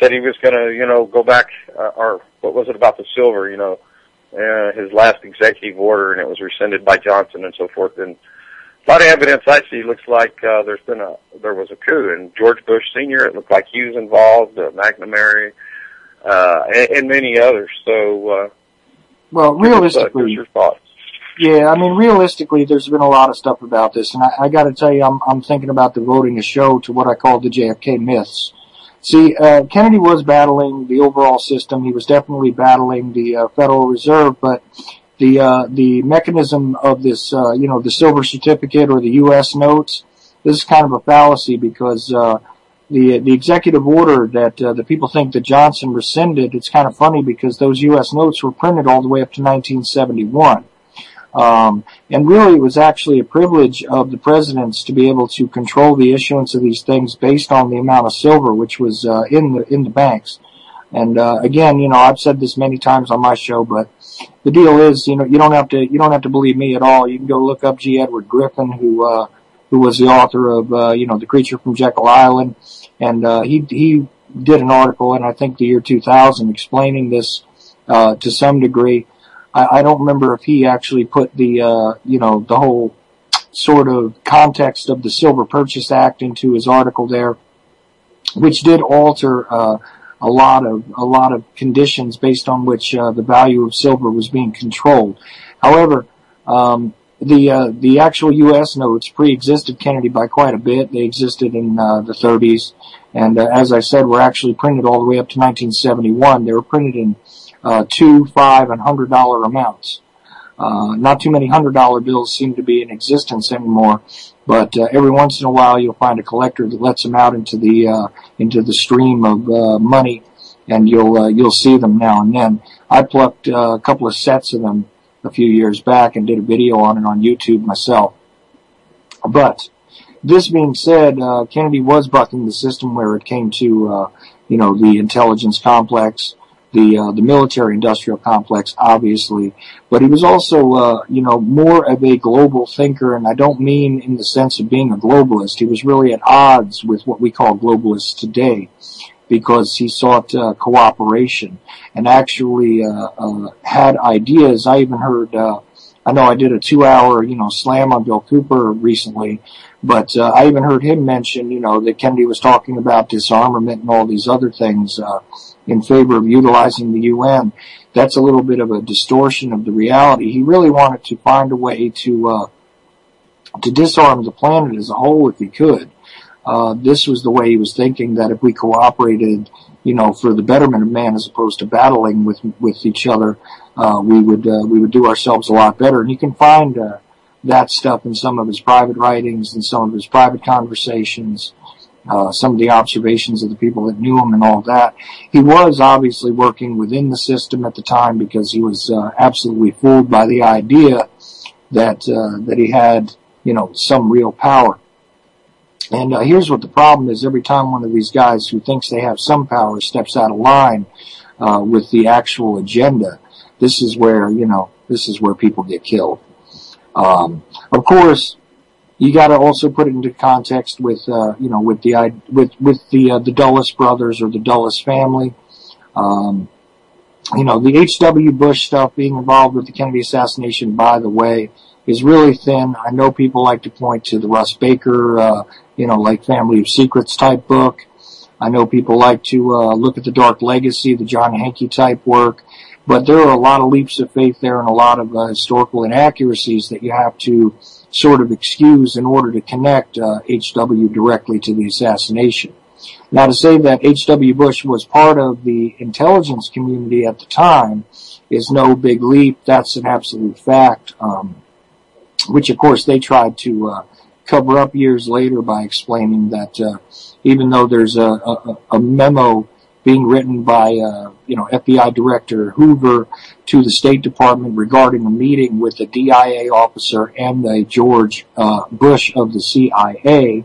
said he was going to go back, or what was it about the silver? His last executive order, and it was rescinded by Johnson and so forth, and a lot of evidence I see looks like there was a coup, and George Bush Sr., it looked like he was involved, McNamara, and many others. So, well, realistically, what's your thoughts? Yeah, I mean, realistically, there's been a lot of stuff about this, and I got to tell you, I'm thinking about devoting a show to what I call the JFK myths. See, Kennedy was battling the overall system. He was definitely battling the Federal Reserve, but the mechanism of this, the silver certificate or the U.S. notes, this is kind of a fallacy because the executive order that the people think that Johnson rescinded, it's kind of funny because those U.S. notes were printed all the way up to 1971. And really it was actually a privilege of the presidents to be able to control the issuance of these things based on the amount of silver which was in the banks. And again, I've said this many times on my show, but the deal is, you don't have to believe me at all. You can go look up G. Edward Griffin, who was the author of The Creature from Jekyll Island, and he did an article in I think the year 2000 explaining this to some degree. I don't remember if he actually put the the whole sort of context of the Silver Purchase Act into his article there, which did alter a lot of conditions based on which the value of silver was being controlled. However, the actual U.S. notes pre-existed Kennedy by quite a bit. They existed in the 30s, and as I said, were actually printed all the way up to 1971. They were printed in $2, $5, and $100 amounts. Not too many $100 bills seem to be in existence anymore, but every once in a while you'll find a collector that lets them out into the stream of money, and you'll see them now and then. I plucked a couple of sets of them a few years back and did a video on it on YouTube myself. But this being said, Kennedy was bucking the system where it came to the intelligence complex, the military-industrial complex, obviously, but he was also, more of a global thinker, and I don't mean in the sense of being a globalist. He was really at odds with what we call globalists today, because he sought cooperation and actually had ideas. I even heard, I know I did a 2-hour, slam on Bill Cooper recently, but I even heard him mention, that Kennedy was talking about disarmament and all these other things in favor of utilizing the UN. That's a little bit of a distortion of the reality. He really wanted to find a way to disarm the planet as a whole if he could. This was the way he was thinking, that if we cooperated, for the betterment of man as opposed to battling with each other, we would do ourselves a lot better. And you can find that stuff in some of his private writings and some of his private conversations, some of the observations of the people that knew him and all that. He was obviously working within the system at the time because he was absolutely fooled by the idea that he had, some real power. And here's what the problem is. Every time one of these guys who thinks they have some power steps out of line with the actual agenda, this is where people get killed. Of course, you got to also put it into context with the Dulles brothers or the Dulles family. The H.W. Bush stuff being involved with the Kennedy assassination, by the way, is really thin. I know people like to point to the Russ Baker, like Family of Secrets type book. I know people like to look at the Dark Legacy, the John Hankey type work. But there are a lot of leaps of faith there and a lot of historical inaccuracies that you have to sort of excuse in order to connect H.W. directly to the assassination. Now, to say that H.W. Bush was part of the intelligence community at the time is no big leap. That's an absolute fact, which, of course, they tried to cover up years later by explaining that even though there's a memo being written by, FBI Director Hoover to the State Department regarding a meeting with a DIA officer and a George Bush of the CIA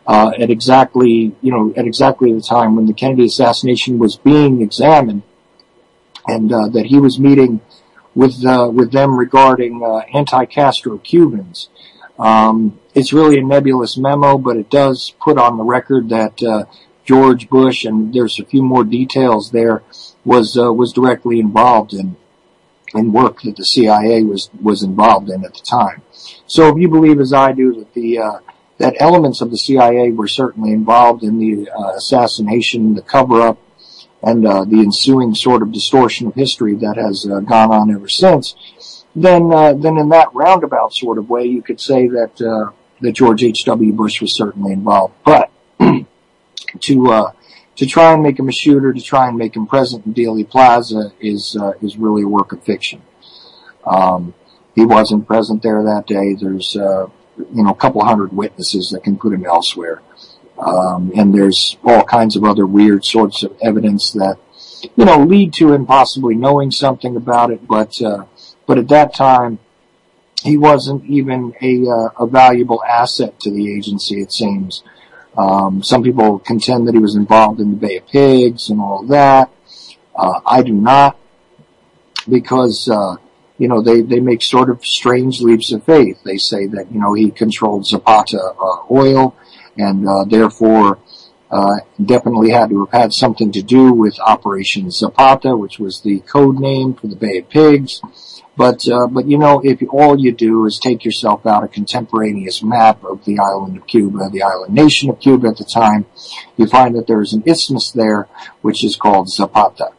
at exactly the time when the Kennedy assassination was being examined, and that he was meeting with them regarding anti-Castro Cubans. It's really a nebulous memo, but it does put on the record that George Bush, and there's a few more details there, was directly involved in work that the CIA was involved in at the time. So if you believe, as I do, that that elements of the CIA were certainly involved in the assassination, the cover-up, and the ensuing sort of distortion of history that has gone on ever since, then in that roundabout sort of way, you could say that George H.W. Bush was certainly involved. But to try and make him a shooter, to try and make him present in Dealey Plaza is really a work of fiction. He wasn't present there that day. There's a couple hundred witnesses that can put him elsewhere. And there's all kinds of other weird sorts of evidence that, lead to him possibly knowing something about it, but at that time, he wasn't even a valuable asset to the agency, it seems. Some people contend that he was involved in the Bay of Pigs and all that. I do not, because, they make sort of strange leaps of faith. They say that, he controlled Zapata oil and therefore definitely had to have had something to do with Operation Zapata, which was the code name for the Bay of Pigs. But if all you do is take yourself out a contemporaneous map of the island of Cuba, the island nation of Cuba at the time, you find that there is an isthmus there, which is called Zapata.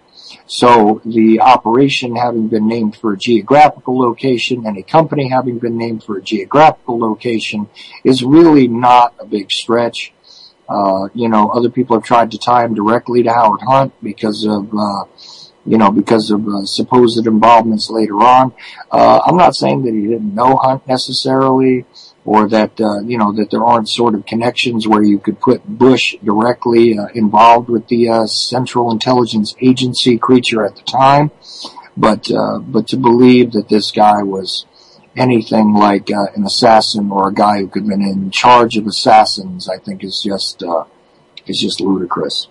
So the operation having been named for a geographical location and a company having been named for a geographical location is really not a big stretch. Other people have tried to tie him directly to Howard Hunt because of supposed involvements later on. I'm not saying that he didn't know Hunt necessarily, or that, that there aren't sort of connections where you could put Bush directly involved with the Central Intelligence Agency creature at the time. But to believe that this guy was anything like an assassin or a guy who could have been in charge of assassins, I think is just ludicrous.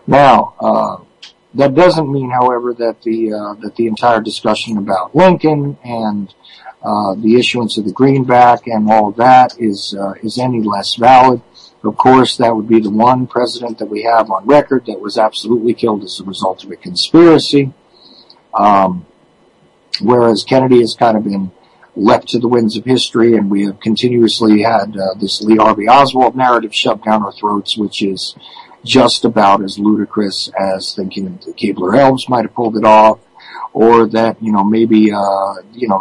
Now, that doesn't mean, however, that the entire discussion about Lincoln and the issuance of the greenback and all of that is any less valid. Of course, that would be the one president that we have on record that was absolutely killed as a result of a conspiracy. Whereas Kennedy has kind of been left to the winds of history, and we have continuously had this Lee Harvey Oswald narrative shoved down our throats, which is just about as ludicrous as thinking that the Keebler Elves might have pulled it off, or that, maybe,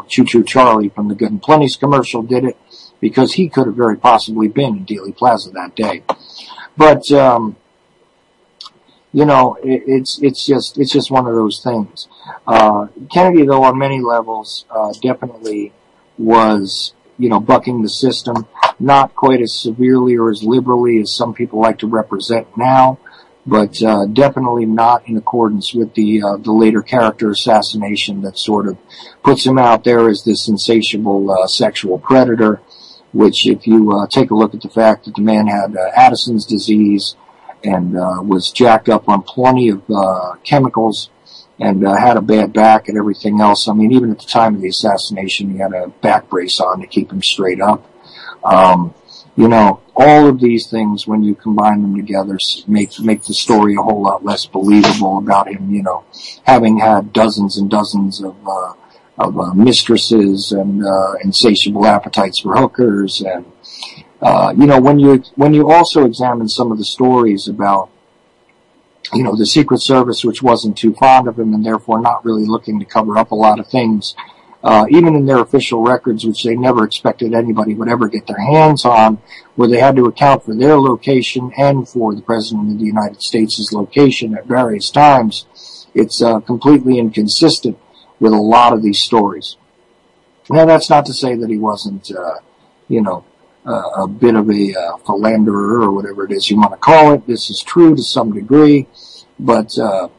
Choo Choo Charlie from the Good and Plenty's commercial did it, because he could have very possibly been in Dealey Plaza that day. But, it's just one of those things. Kennedy, though, on many levels, definitely was, bucking the system, not quite as severely or as liberally as some people like to represent now, but definitely not in accordance with the later character assassination that sort of puts him out there as this insatiable sexual predator, which if you take a look at the fact that the man had Addison's disease and was jacked up on plenty of chemicals and had a bad back and everything else. I mean, even at the time of the assassination, he had a back brace on to keep him straight up. All of these things, when you combine them together, make the story a whole lot less believable about him, having had dozens and dozens of mistresses and insatiable appetites for hookers. And, when you also examine some of the stories about, the Secret Service, which wasn't too fond of him and therefore not really looking to cover up a lot of things, even in their official records, which they never expected anybody would ever get their hands on, where they had to account for their location and for the President of the United States' location at various times. It's completely inconsistent with a lot of these stories. Now, that's not to say that he wasn't, a bit of a philanderer or whatever it is you want to call it. This is true to some degree, but a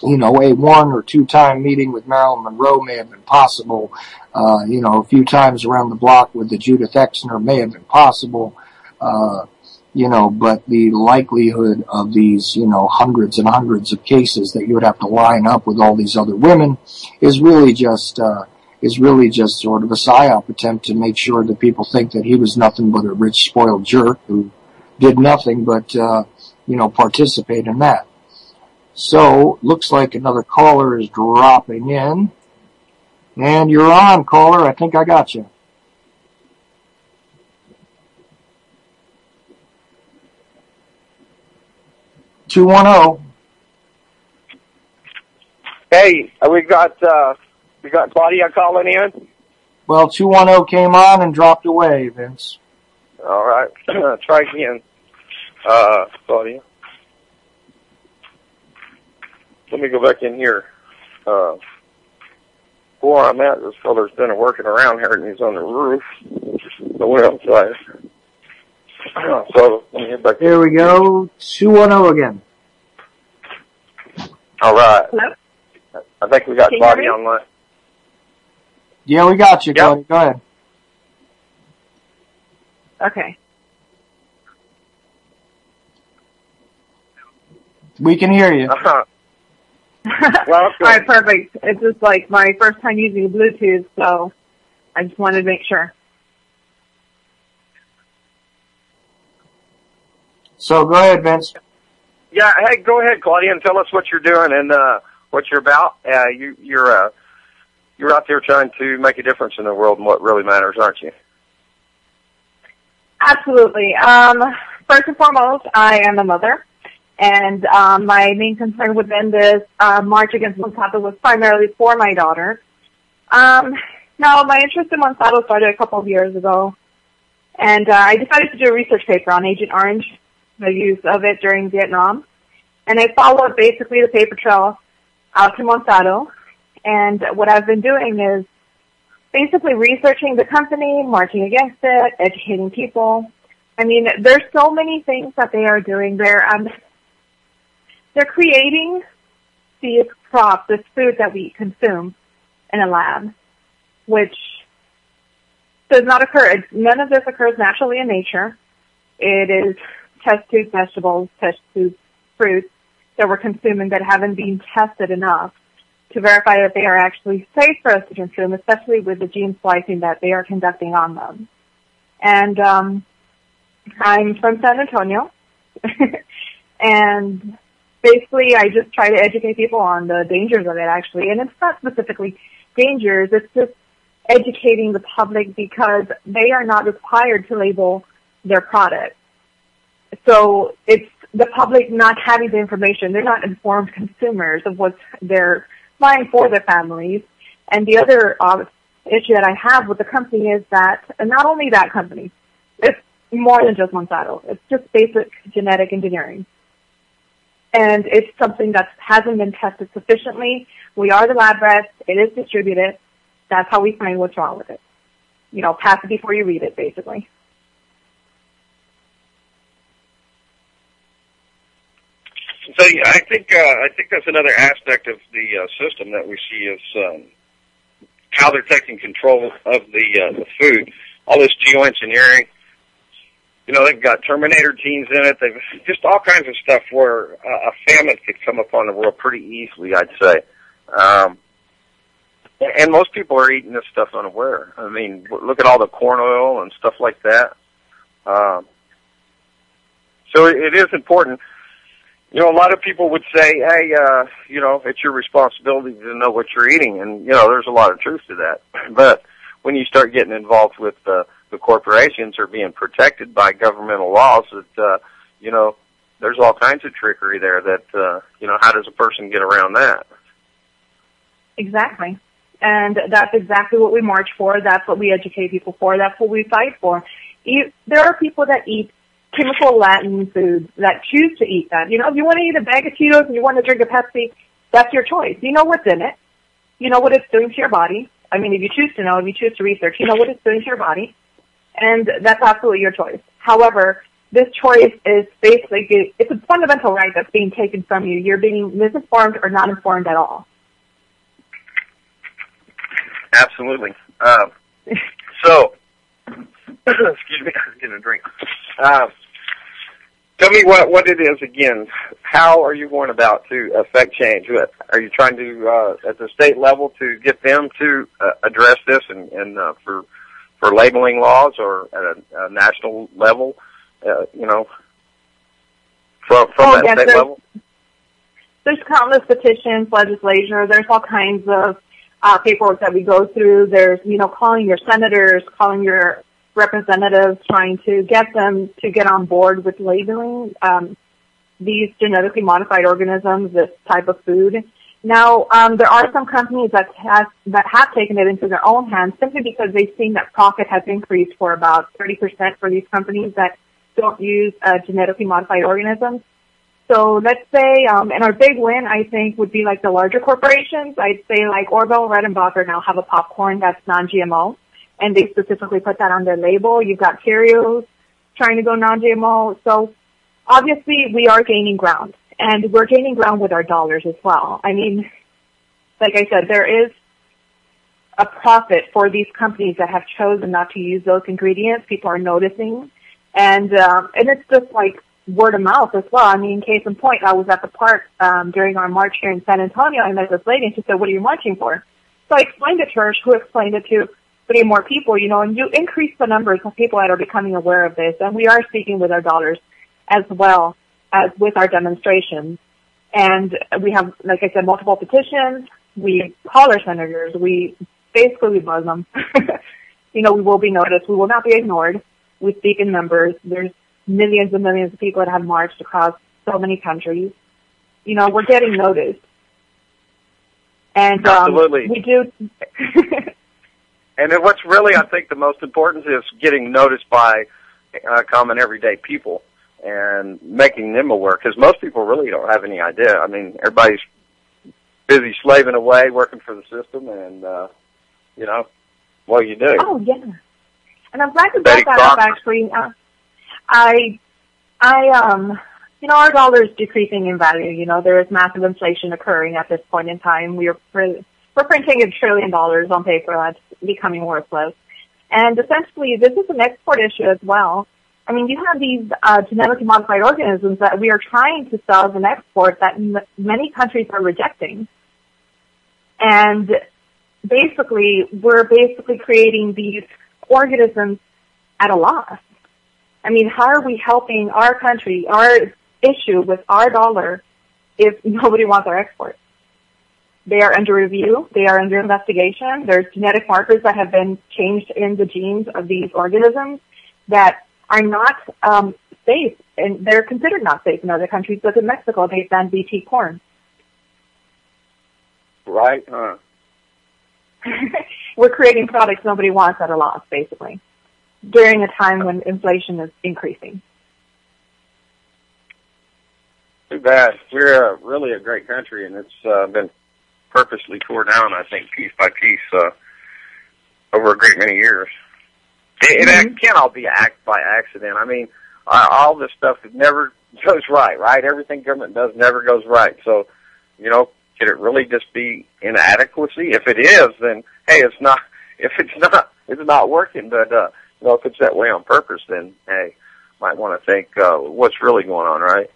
1 or 2 time meeting with Marilyn Monroe may have been possible. A few times around the block with the Judith Exner may have been possible. But the likelihood of these, hundreds and hundreds of cases that you would have to line up with all these other women is really just sort of a psyop attempt to make sure that people think that he was nothing but a rich, spoiled jerk who did nothing but, participate in that. So, looks like another caller is dropping in. And you're on, caller. I think I got you. (210) Hey, we got Claudia calling in. Well, 210 came on and dropped away, Vince. All right, try again, Claudia. Let me go back in here. Where I'm at, this feller's been working around here, and he's on the roof. I went outside. So let me get back. Here we go. 210 again. All right. Hello? I think we got Claudia online. Yeah, we got you, Claudia. Go ahead. Okay. We can hear you. Well, All right, perfect. It's just like my first time using Bluetooth, so I just wanted to make sure. So go ahead, Vince. yeah. Hey, go ahead, Claudia, and tell us what you're doing and what you're about. You're out there trying to make a difference in the world and what really matters, aren't you? Absolutely. First and foremost, I am a mother, and my main concern within this march against Monsanto was primarily for my daughter. Now, my interest in Monsanto started a couple of years ago, and I decided to do a research paper on Agent Orange, the use of it during Vietnam, and I followed basically the paper trail out to Monsanto, and what I've been doing is basically researching the company, marching against it, educating people. I mean, there's so many things that they are doing. They're creating these crops, this food that we consume in a lab, which does not occur. None of this occurs naturally in nature. It is test tube vegetables, test tube fruits that we're consuming that haven't been tested enough to verify that they are actually safe for us to consume, especially with the gene splicing that they are conducting on them. And I'm from San Antonio, and basically I just try to educate people on the dangers of it, actually. And it's not specifically dangers, it's just educating the public because they are not required to label their product. So it's the public not having the information. They're not informed consumers of what they're buying for their families. And the other issue that I have with the company is that, and not only that company, it's more than just Monsanto. It's just basic genetic engineering. And it's something that hasn't been tested sufficiently. We are the lab rats. It is distributed. That's how we find what's wrong with it. You know, pass it before you read it, basically. So yeah, I think that's another aspect of the system that we see is how they're taking control of the food. All this geoengineering, you know, they've got Terminator genes in it. They've just all kinds of stuff where a famine could come upon the world pretty easily, I'd say. And most people are eating this stuff unaware. I mean, look at all the corn oil and stuff like that. So it is important. You know, a lot of people would say, hey, you know, it's your responsibility to know what you're eating. And, you know, there's a lot of truth to that. But when you start getting involved with the corporations or being protected by governmental laws, that, you know, there's all kinds of trickery there that, you know, how does a person get around that? Exactly. And that's exactly what we march for. That's what we educate people for. That's what we fight for. There are people that eat chemical Latin foods that choose to eat that. You know, if you want to eat a bag of Cheetos and you want to drink a Pepsi, that's your choice. You know what's in it. You know what it's doing to your body. I mean, if you choose to know, if you choose to research, you know what it's doing to your body. And that's absolutely your choice. However, this choice is basically, it's a fundamental right that's being taken from you. You're being misinformed or not informed at all. Absolutely. So, excuse me, I'm getting a drink. Tell me what it is again. How are you going about to affect change? Are you trying to, at the state level, to get them to address this and for labeling laws, or at a national level, you know, from that yes, state level? There's countless petitions, legislation. There's all kinds of paperwork that we go through. There's, you know, calling your senators, calling your representatives, trying to get them to get on board with labeling these genetically modified organisms, this type of food. Now, there are some companies that have taken it into their own hands simply because they've seen that profit has increased for about 30% for these companies that don't use genetically modified organisms. So let's say, and our big win, I think, would be like the larger corporations. I'd say like Orville Redenbacher now have a popcorn that's non-GMO, and they specifically put that on their label. You've got Cheerios trying to go non-GMO. So obviously we are gaining ground, and we're gaining ground with our dollars as well. I mean, like I said, there is a profit for these companies that have chosen not to use those ingredients. People are noticing, and it's just like word of mouth as well. I mean, case in point, I was at the park during our march here in San Antonio. I met this lady, and she said, "What are you marching for?" So I explained it to her, who explained it to 3 more people, and you increase the numbers of people that are becoming aware of this. And we are speaking with our dollars as well as with our demonstrations. And we have, like I said, multiple petitions. We call our senators. We buzz them. We will be noticed. We will not be ignored. We speak in numbers. There's millions and millions of people that have marched across so many countries. We're getting noticed. And absolutely, we do. And then what's really, I think, the most important is getting noticed by common everyday people and making them aware, because most people really don't have any idea. I mean, everybody's busy slaving away, working for the system, and, what do you do? Oh, yeah. And I'm glad you brought that up, actually. Our dollar is decreasing in value. There is massive inflation occurring at this point in time. We're printing $1 trillion on paper that's becoming worthless. And essentially, this is an export issue as well. I mean, you have these genetically modified organisms that we are trying to sell as an export that many countries are rejecting. And we're creating these organisms at a loss. I mean, how are we helping our country, our issue with our dollar, if nobody wants our exports? They are under review. They are under investigation. There's genetic markers that have been changed in the genes of these organisms that are not safe, and they're considered not safe in other countries. Look at Mexico. They've banned BT corn. Right. We're creating products nobody wants at a loss, basically, during a time when inflation is increasing. Too bad. We're really a great country, and it's been purposely tore down, I think, piece by piece over a great many years. It can't all be by accident. I mean, all this stuff never goes right? Everything government does never goes right. So, could it really just be inadequacy? If it is, then hey, it's not. If it's not working. But if it's that way on purpose, then hey, might want to think what's really going on, right?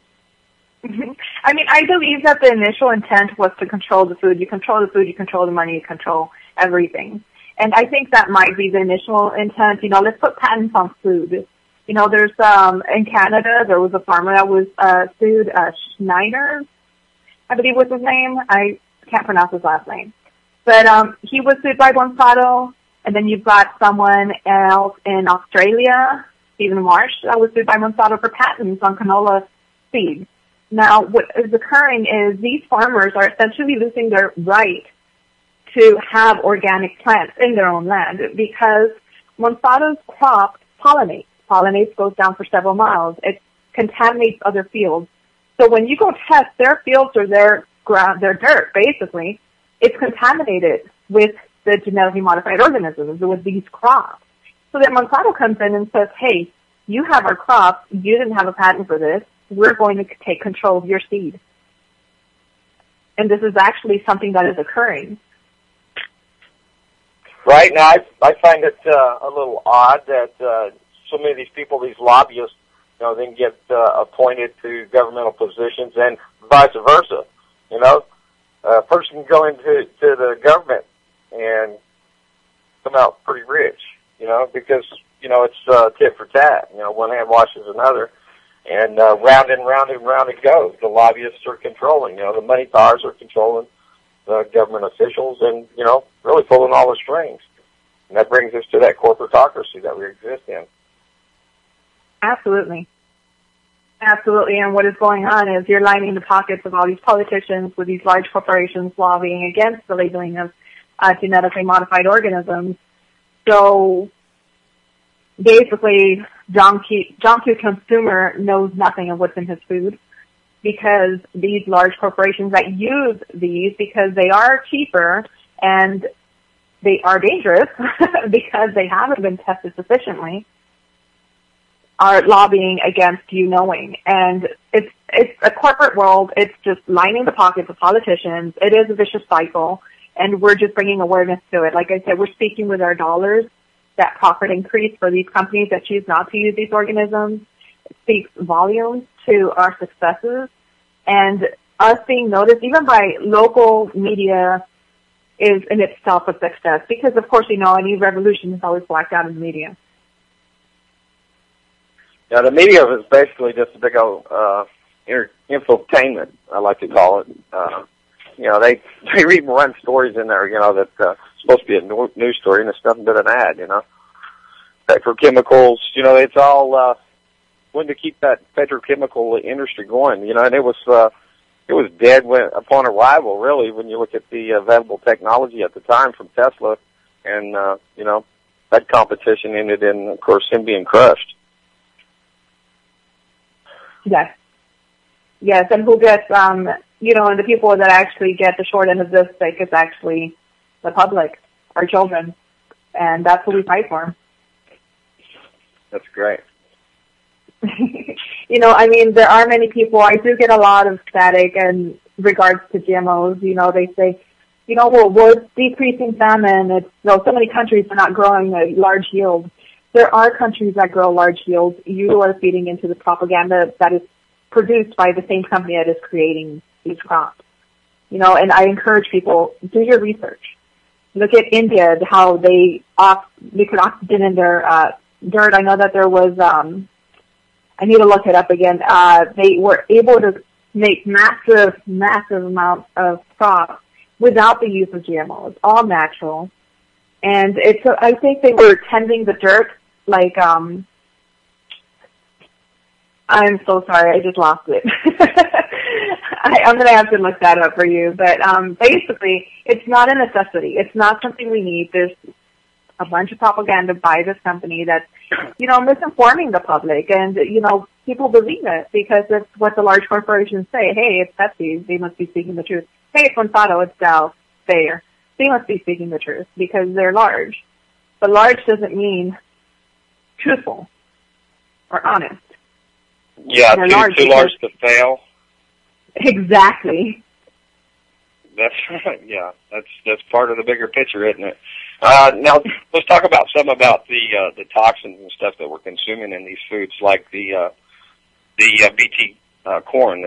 I mean, I believe that the initial intent was to control the food. You control the food, you control the money, you control everything. And I think that might be the initial intent. Let's put patents on food. There's in Canada, there was a farmer that was sued, Schneider, I believe was his name. I can't pronounce his last name. But he was sued by Monsanto, and then you've got someone else in Australia, Stephen Marsh, that was sued by Monsanto for patents on canola seed. Now, what is occurring is these farmers are essentially losing their right to have organic plants in their own land because Monsanto's crop pollinates. Pollinates goes down for several miles. It contaminates other fields. So when you go test their fields or their ground, their dirt, basically, it's contaminated with the genetically modified organisms, with these crops. So then Monsanto comes in and says, hey, you have our crop. You didn't have a patent for this. We're going to take control of your seed. And this is actually something that is occurring. Right. Now, I find it a little odd that so many of these people, these lobbyists, then get appointed to governmental positions and vice versa. A person can go into the government and come out pretty rich, because, it's tit for tat. One hand washes another. And round and round and round it goes. The lobbyists are controlling. The money powers are controlling the government officials and, really pulling all the strings. And that brings us to that corporatocracy that we exist in. Absolutely. Absolutely. And what is going on is you're lining the pockets of all these politicians with these large corporations lobbying against the labeling of genetically modified organisms. So basically, John Q. Consumer knows nothing of what's in his food because these large corporations that use these because they are cheaper and they are dangerous because they haven't been tested sufficiently are lobbying against you knowing. And it's a corporate world. It's just lining the pockets of politicians. It is a vicious cycle, and we're just bringing awareness to it. Like I said, we're speaking with our dollars, that profit increase for these companies that choose not to use these organisms. speaks volumes to our successes, and us being noticed even by local media is in itself a success, because of course, any revolution is always blacked out in the media. Yeah, the media is basically just a big old infotainment, I like to call it. They read and run stories in there, that's supposed to be a news story, and it's nothing but an ad, Petrochemicals, it's all wanted to keep that petrochemical industry going, and it was dead upon arrival, really, when you look at the available technology at the time from Tesla, and that competition ended in, of course, him being crushed. Yes, and who gets, and the people that actually get the short end of this stick is actually the public, our children, and that's what we fight for. That's great. There are many people, I do get a lot of static in regards to GMOs. They say, we're decreasing famine. It's, so many countries are not growing a large yield. There are countries that grow large yields. You are feeding into the propaganda that is produced by the same company that is creating these crops. And I encourage people, do your research. Look at India, how they put oxygen in their dirt. I know that there was, I need to look it up again. They were able to make massive amounts of crops without the use of GMOs, all natural. And I think they were tending the dirt like, I'm so sorry, I just lost it. I'm going to have to look that up for you. But basically, it's not a necessity. It's not something we need. There's a bunch of propaganda by this company that's, misinforming the public. And, people believe it because it's what the large corporations say. Hey, it's Pepsi. They must be speaking the truth. Hey, it's Monsanto. It's Dow. Bayer. They must be speaking the truth because they're large. But large doesn't mean truthful or honest. Yeah, too large to fail. Exactly. That's that's part of the bigger picture, isn't it? Now let's talk about the toxins and stuff that we're consuming in these foods, like the BT corn.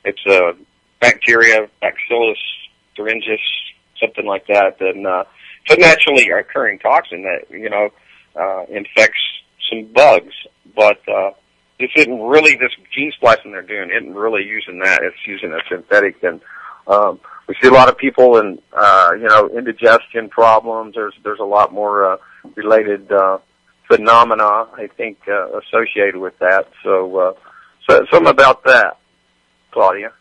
It's a bacteria, Bacillus thuringiensis, something like that, and it's a naturally occurring toxin that infects some bugs, but this isn't really this gene splicing they're doing. Isn't really using that. It's using a synthetic, and we see a lot of people in indigestion problems. There's a lot more related phenomena, I think, associated with that. So something about that, Claudia.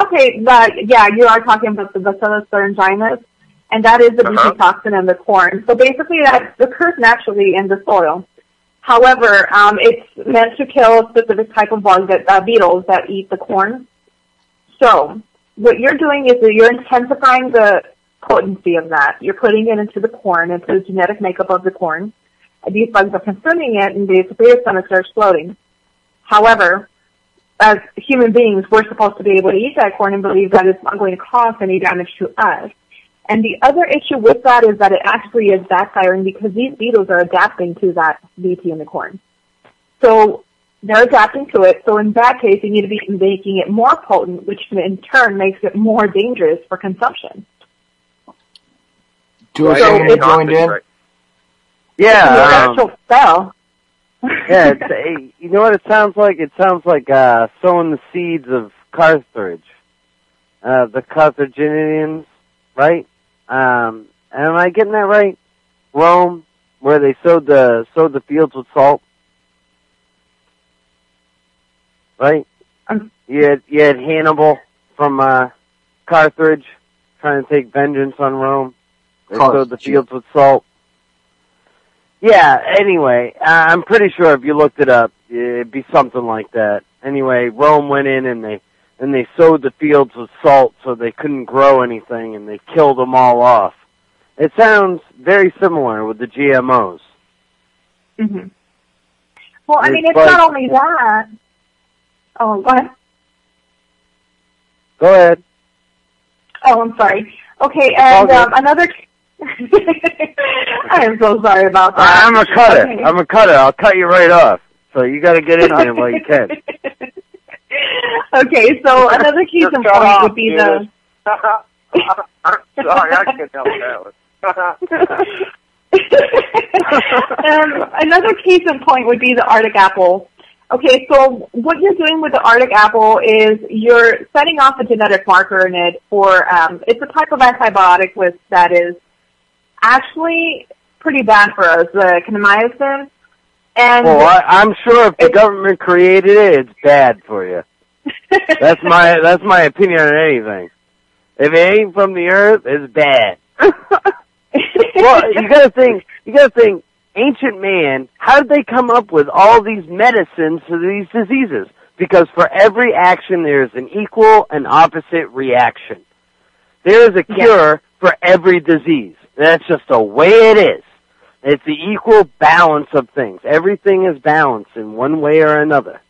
Okay, but yeah, you are talking about the Bacillus thuringiensis, and that is the BT toxin in the corn. So basically, that occurs naturally in the soil. However, it's meant to kill a specific type of bug, beetles that eat the corn. So what you're doing is that you're intensifying the potency of that. You're putting it into the corn, into the genetic makeup of the corn. These bugs are consuming it, and basically your stomachs are exploding. However, as human beings, we're supposed to be able to eat that corn and believe that it's not going to cause any damage to us. And the other issue with that is that it actually is backfiring because these beetles are adapting to that BT in the corn. So they're adapting to it. So in that case, you need to be making it more potent, which in turn makes it more dangerous for consumption. So it's joined in. Yeah. Spell. Yeah, you know what it sounds like? It sounds like sowing the seeds of Carthage, the Carthaginians, right? Am I getting that right? Rome, where they sowed the fields with salt, right? You had Hannibal from Carthage trying to take vengeance on Rome. They sowed the fields with salt. Yeah, anyway, I'm pretty sure if you looked it up, it'd be something like that. Anyway, Rome went in and they sowed the fields with salt so they couldn't grow anything, and they killed them all off. It sounds very similar with the GMOs. Mm-hmm. Well, I mean, it's not only that. Oh, go ahead. Go ahead. Oh, I'm sorry. Okay, and another... I am so sorry about that. I'm a cutter. Okay. I'm a cutter. I'll cut you right off. So you got to get in there while you can. Okay, so another case in point would be the... Sorry, I couldn't help that one. Another case in point would be the Arctic apple. Okay, so what you're doing with the Arctic apple is you're setting off a genetic marker in it for, it's a type of antibiotic that is actually pretty bad for us, the kanamycin. And well, I'm sure if the government created it, it's bad for you. That's my opinion on anything. If it ain't from the earth, it's bad. Well, you gotta think, ancient man, how did they come up with all these medicines for these diseases? Because for every action, there's an equal and opposite reaction. There is a cure for every disease. That's just the way it is. It's the equal balance of things. Everything is balanced in one way or another.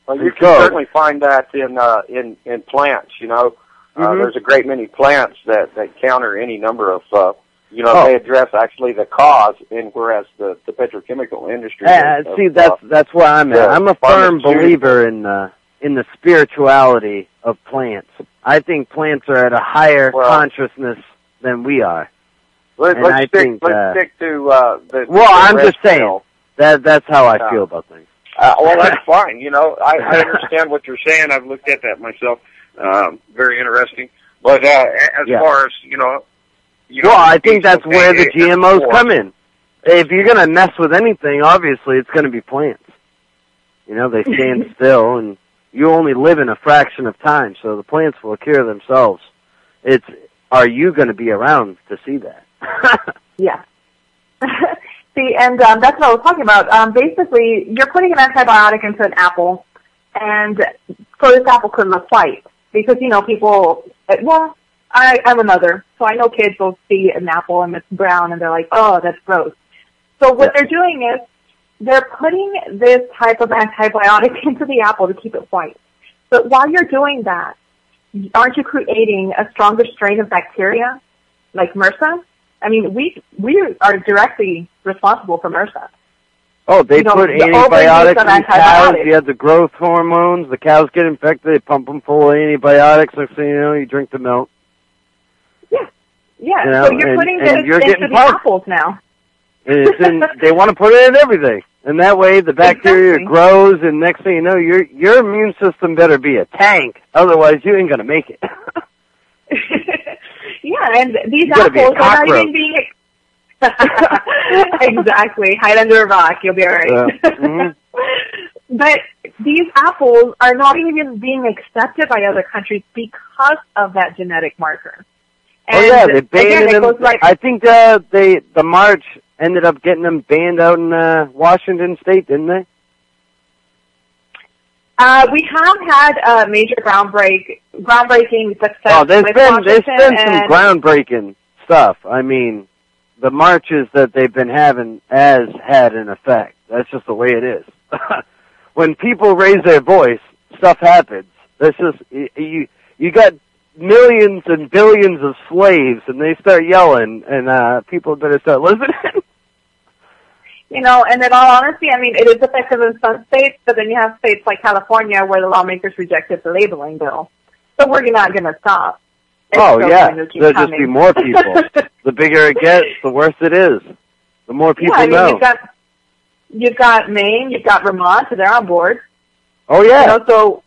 Well, you can certainly find that in plants, you know. There's a great many plants that counter any number of, they address actually the cause, and whereas the petrochemical industry. See, that's where I'm at. I'm a firm believer in the spirituality of plants. I think plants are at a higher consciousness than we are. Let's stick to the. Well, I'm just saying that's how I feel about things. Well, that's fine. You know, I understand what you're saying. I've looked at that myself. Very interesting. But as far as well, I think that's where the GMOs come in. If you're going to mess with anything, obviously it's going to be plants. You know, they stand still, and you only live in a fraction of time, so the plants will cure themselves. Are you going to be around to see that? Yeah. See, and that's what I was talking about. Basically, you're putting an antibiotic into an apple, and so this apple could look white. Because, people, I'm a mother, so I know kids will see an apple and it's brown and they're like, oh, that's gross. So what they're doing is they're putting this type of antibiotic into the apple to keep it white. But while you're doing that, aren't you creating a stronger strain of bacteria, like MRSA? I mean, we are directly responsible for MRSA. Oh, they put antibiotics in cows. You have the growth hormones. The cows get infected. They pump them full of antibiotics. Next thing you know, you drink the milk. Yeah. So you're putting this into the apples now. And they want to put it in everything. And that way the bacteria grows, and next thing you know, your immune system better be a tank. Otherwise, you ain't going to make it. Yeah, and these apples are not even being... Exactly. Hide under a rock. You'll be all right. But these apples are not even being accepted by other countries because of that genetic marker. And they banned them. I think the march ended up getting them banned out in Washington State, didn't they? We have had major groundbreaking success. Oh, there's been some groundbreaking stuff. I mean, the marches that they've been having has had an effect. That's just the way it is. When people raise their voice, stuff happens. That's just you got millions and billions of slaves, and they start yelling, and people better start listening. And in all honesty, I mean, it is effective in some states, but then you have states like California where the lawmakers rejected the labeling bill. So we're not going to stop. There'll just be more people. The bigger it gets, the worse it is. The more people know. You've got Maine, you've got Vermont, so they're on board. Oh, yeah. So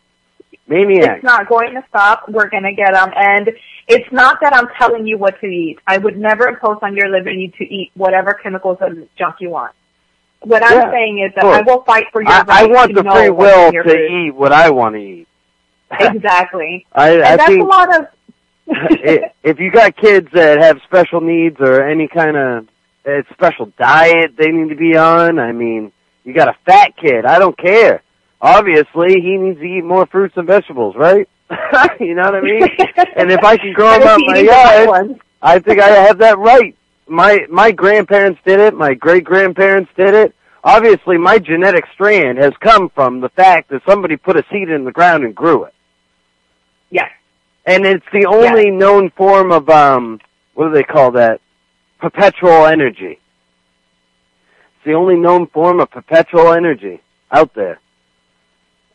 Maniac. It's not going to stop. We're going to get them. And it's not that I'm telling you what to eat. I would never impose on your liberty to eat whatever chemicals and junk you want. What I'm saying is that I will fight for your right to know. I want the free will to eat what I want to eat. Exactly. I think a lot of... if you got kids that have special needs or any kind of special diet they need to be on, I mean, you got a fat kid, I don't care. Obviously, he needs to eat more fruits and vegetables, right? You know what I mean? And if I can grow them out in my yard, I think I have that right. My grandparents did it. My great-grandparents did it. Obviously, my genetic strand has come from the fact that somebody put a seed in the ground and grew it. Yes. And it's the only known form of, what do they call that? Perpetual energy. It's the only known form of perpetual energy. out there.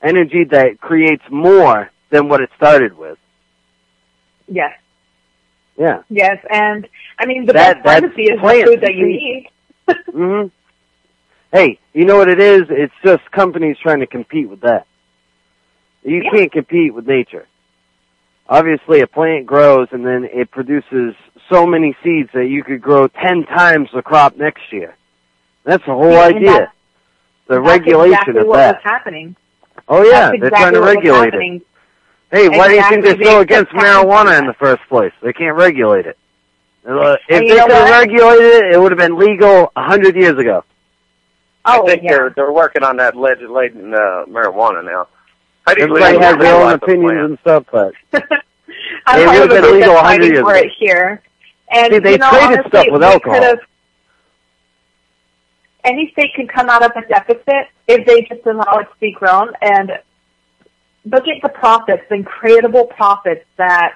Energy that creates more than what it started with. Yes. Yeah. Yes, and I mean the best pharmacy is the food that you eat. Mm-hmm. Hey, you know what it is? It's just companies trying to compete with that. You can't compete with nature. Obviously, a plant grows and then it produces so many seeds that you could grow 10 times the crop next year. That's the whole idea. The regulation exactly of what that. was happening. Oh yeah, That's they're exactly trying to what was regulate happening. it. Hey, why do you think they're so against Exactly. marijuana in the first place? They can't regulate it. If they you know could have what? regulated it, it would have been legal 100 years ago. I think they're working on that legislating marijuana now. How do you Everybody has their own opinions and stuff, but I'm it would have been legal 100 years for ago. it here. And See, they you know, traded honestly, stuff with we alcohol. could've- any state can come out of a deficit if they just allow it to be grown. And look at the profits, the incredible profits that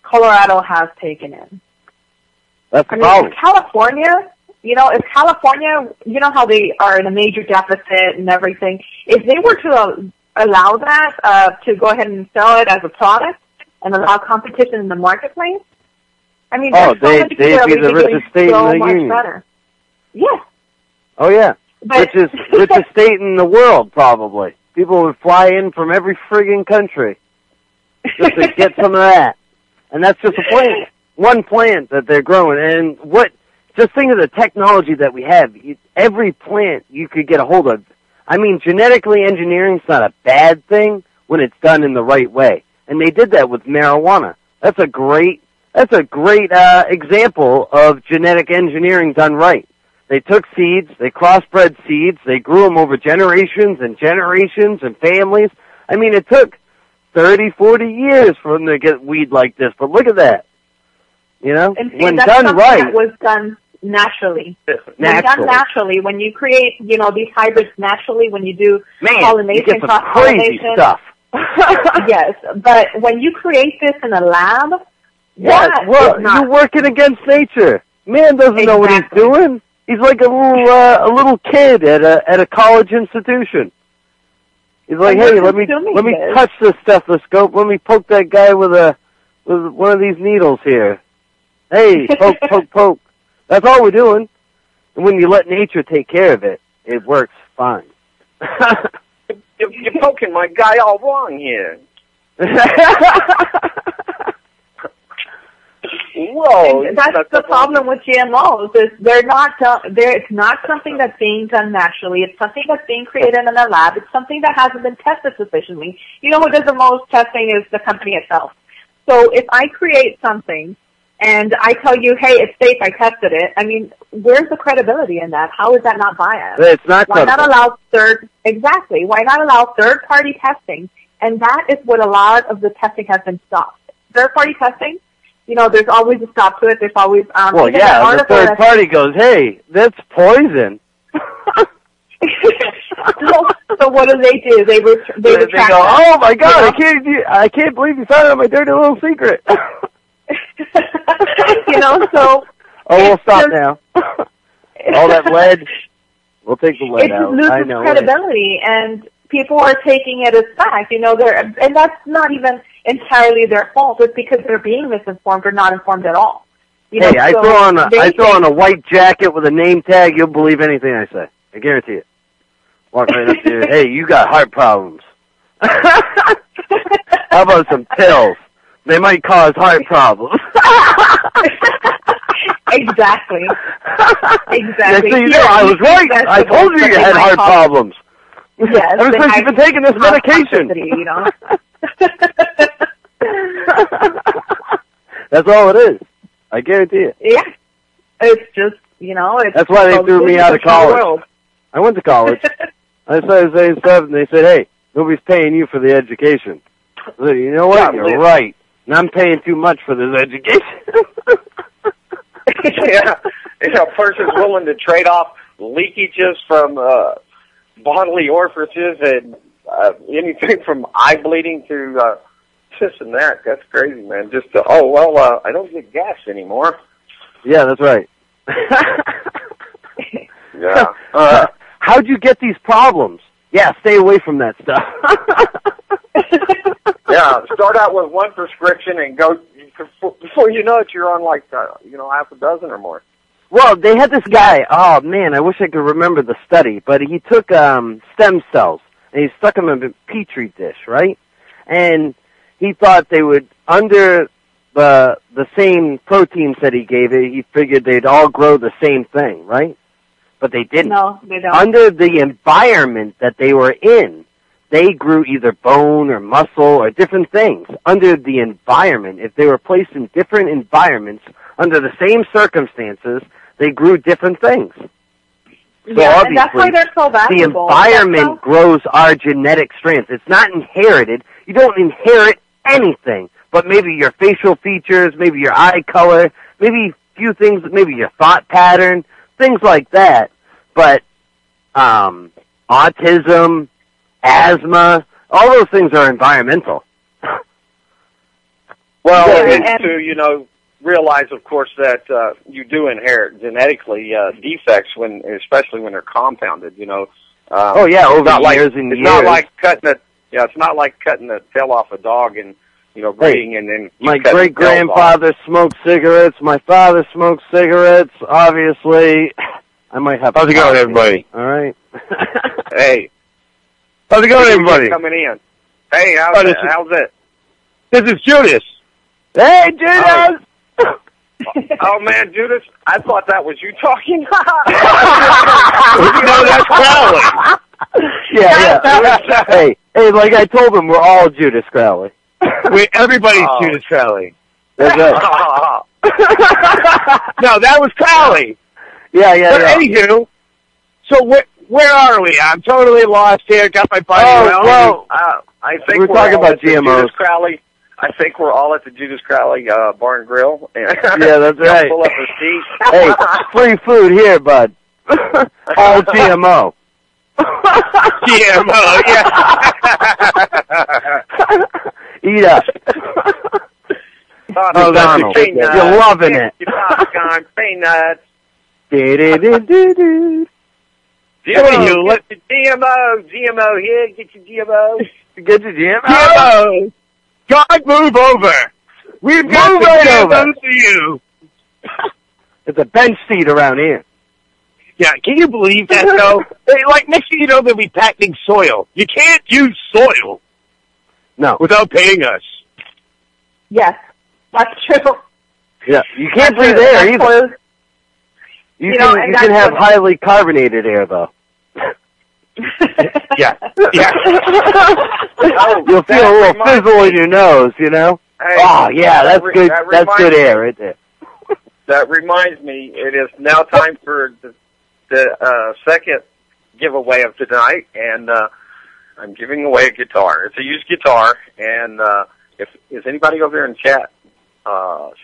Colorado has taken in. That's the I mean, problem. if California, you know how they are in a major deficit and everything. If they were to allow that, to go ahead and sell it as a product and allow competition in the marketplace, I mean, Oh, there's so many people they'd that be would the doing richest state so in the much union. better. Yes. Oh yeah, But- richest state in the world probably. People would fly in from every friggin' country just to get some of that, and that's just a plant, one plant that they're growing. And just think of the technology that we have. Every plant you could get a hold of. I mean, genetically engineering's not a bad thing when it's done in the right way, and they did that with marijuana. That's a great example of genetic engineering done right. They took seeds, they crossbred seeds, they grew them over generations and generations and families. I mean, it took 30, 40 years for them to get weed like this, but look at that. You know, And see, when that's done something right, that was done naturally. When done naturally. naturally, when you create, these hybrids naturally, when you do Man, pollination, you get some cross-pollination. crazy stuff. Yes, but when you create this in a lab, Yeah, that well, is not. you're working against nature. Man doesn't know what he's doing. He's like a little kid at a college institution. He's like, And hey, we're let me consuming this. touch this stethoscope. Let me poke that guy with one of these needles here. Hey, poke, poke, poke. That's all we're doing. And when you let nature take care of it, it works fine. You're poking my guy all wrong here. Whoa! And that's the problem with GMOs. Is it's not something that's being done naturally. It's something that's being created in a lab. It's something that hasn't been tested sufficiently. You know who does the most testing is the company itself. So if I create something and I tell you, hey, it's safe, I tested it, I mean, where's the credibility in that? How is that not biased? It's not Why not credible. allow Why not allow third-party testing? And that is what a lot of the testing has been stopped. Third-party testing, there's always a stop to it. There's always Well, even yeah, an the article third that- party goes, hey, that's poison. So what do? They retract go, that. oh my God, I can't believe you found out my dirty little secret. So Oh, we'll stop just- now. All that lead, we'll take the lead it just out. loses I know. credibility, and people are taking it as fact. And that's not even entirely their fault. It's because they're being misinformed or not informed at all. Hey, I so throw on they think- a white jacket with a name tag. You'll believe anything I say. I guarantee it. Walk right up to you. Hey, you got heart problems. How about some pills? They might cause heart problems. Exactly. Yeah, so I was right. I told you had heart problems. Yes. Ever since you've been taking this medication. That's all it is. I guarantee it. Yeah. It's just, it's... That's why they threw me out of college. World. I went to college. I started saying stuff, and they said, hey, nobody's paying you for the education. I said, you know what? You're right. And I'm paying too much for this education. Yeah. A person's willing to trade off leakages from bodily orifices and anything from eye bleeding to this and that. That's crazy, man. Just, I don't get gas anymore. Yeah, that's right. Yeah. How'd you get these problems? Yeah, stay away from that stuff. Yeah, start out with one prescription and go, before you know it, you're on like, half a dozen or more. Well, they had this guy, oh man, I wish I could remember the study, but he took stem cells and he stuck them in a petri dish, right? And he thought they would, under the same proteins that he gave it, he figured they'd all grow the same thing, right? But they didn't. No, they don't. Under the environment that they were in, they grew either bone or muscle or different things. Under the environment, if they were placed in different environments, under the same circumstances, they grew different things. So yeah, and that's why they're so valuable. The environment grows our genetic strength. It's not inherited. You don't inherit anything, but maybe your facial features, maybe your eye color, maybe a few things, maybe your thought pattern, things like that. But autism, asthma, all those things are environmental. Well, it's to, realize, of course, that you do inherit genetically defects especially when they're compounded. Oh yeah, over years and years. It's not like it's not like cutting the tail off a dog and breeding and then. My great grandfather smoked cigarettes. My father smoked cigarettes. Obviously, I might have. How's it going, everybody? All right. Hey. How's it going, everybody? Coming in. Hey, how's it? This is Judas. Hey, Judas. Oh man, Judas! I thought that was you talking. No, that's Crowley. Yeah. Hey, like I told him, we're all Judas Crowley. Everybody's Judas Crowley. That's right. No, that was Crowley. Yeah. But anywho, so where are we? I'm totally lost here. Got my buddy around. I think we're talking about GMOs. Judas Crowley. I think we're all at the Judas Crowley Bar and Grill. Yeah, that's right. Pull up a seat. Hey, free food here, bud. All GMO. GMO, yeah. Eat up. McDonald's. You're loving it. Popcorn, peanuts. Do-do-do-do-do. GMO here. Get your GMO. Get your GMO. GMO. God, move over. We've got Move the right GMOs over. for you. It's a bench seat around here. Yeah, can you believe that, though? Like, next thing you know, they'll be patenting soil. You can't use soil without paying us. Yes, that's true. Yeah, you can't breathe air either. You can have highly carbonated air, though. Yeah. You'll feel a little fizzle in your nose, Hey, that's good. That's good air right there. That reminds me, it is now time for the second giveaway of tonight, and I'm giving away a guitar. It's a used guitar, and if anybody over there in chat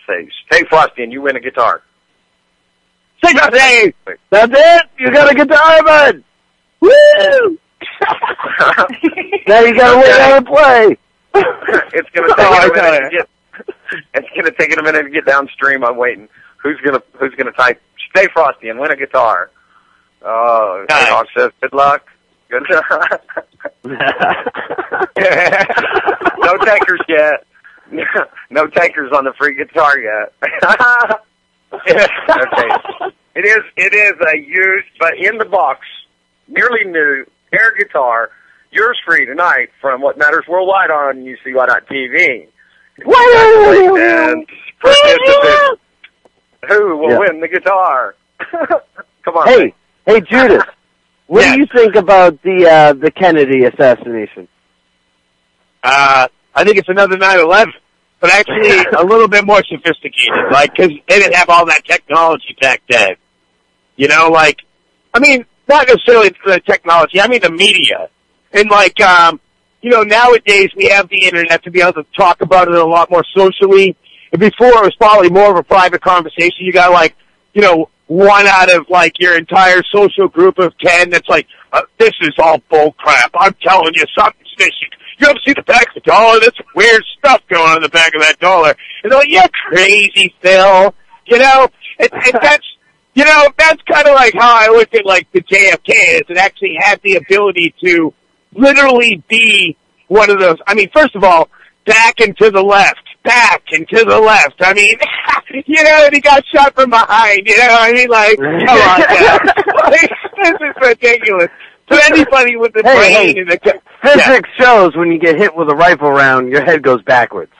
say, "Hey Frosty," and you win a guitar. Say nothing. That's it. You got a guitar, bud. Woo! Now you gotta wait on and play. It's gonna take a minute to get. It's gonna take a minute to get downstream. I'm waiting. Who's gonna type "Stay Frosty" and win a guitar? Oh, Dog says, "Good luck." Good luck. No takers yet. No takers on the free guitar yet. Okay. It is a used, but in the box, nearly new air guitar. Yours free tonight from What Matters Worldwide on UCY.TV. And participant who will win the guitar? Come on. Hey, Judas. What do you think about the Kennedy assassination? I think it's another 9/11, but actually a little bit more sophisticated. Like, because they didn't have all that technology back then. Not necessarily the technology. I mean the media. And nowadays we have the internet to be able to talk about it a lot more socially. And before it was probably more of a private conversation. You got one out of your entire social group of 10 that's like, this is all bull crap. I'm telling you, something's fishy. You ever see the back of the dollar? There's weird stuff going on in the back of that dollar. And they're like, you're crazy, Phil. And that's, You know, that's kind of like how I look at, like, the JFK is it actually had the ability to literally be one of those. I mean, first of all, back and to the left. I mean, you know, and he got shot from behind, you know, I mean, like, come on, man. Like, this is ridiculous. So anybody with the brain in the... Physics shows when you get hit with a rifle round, your head goes backwards.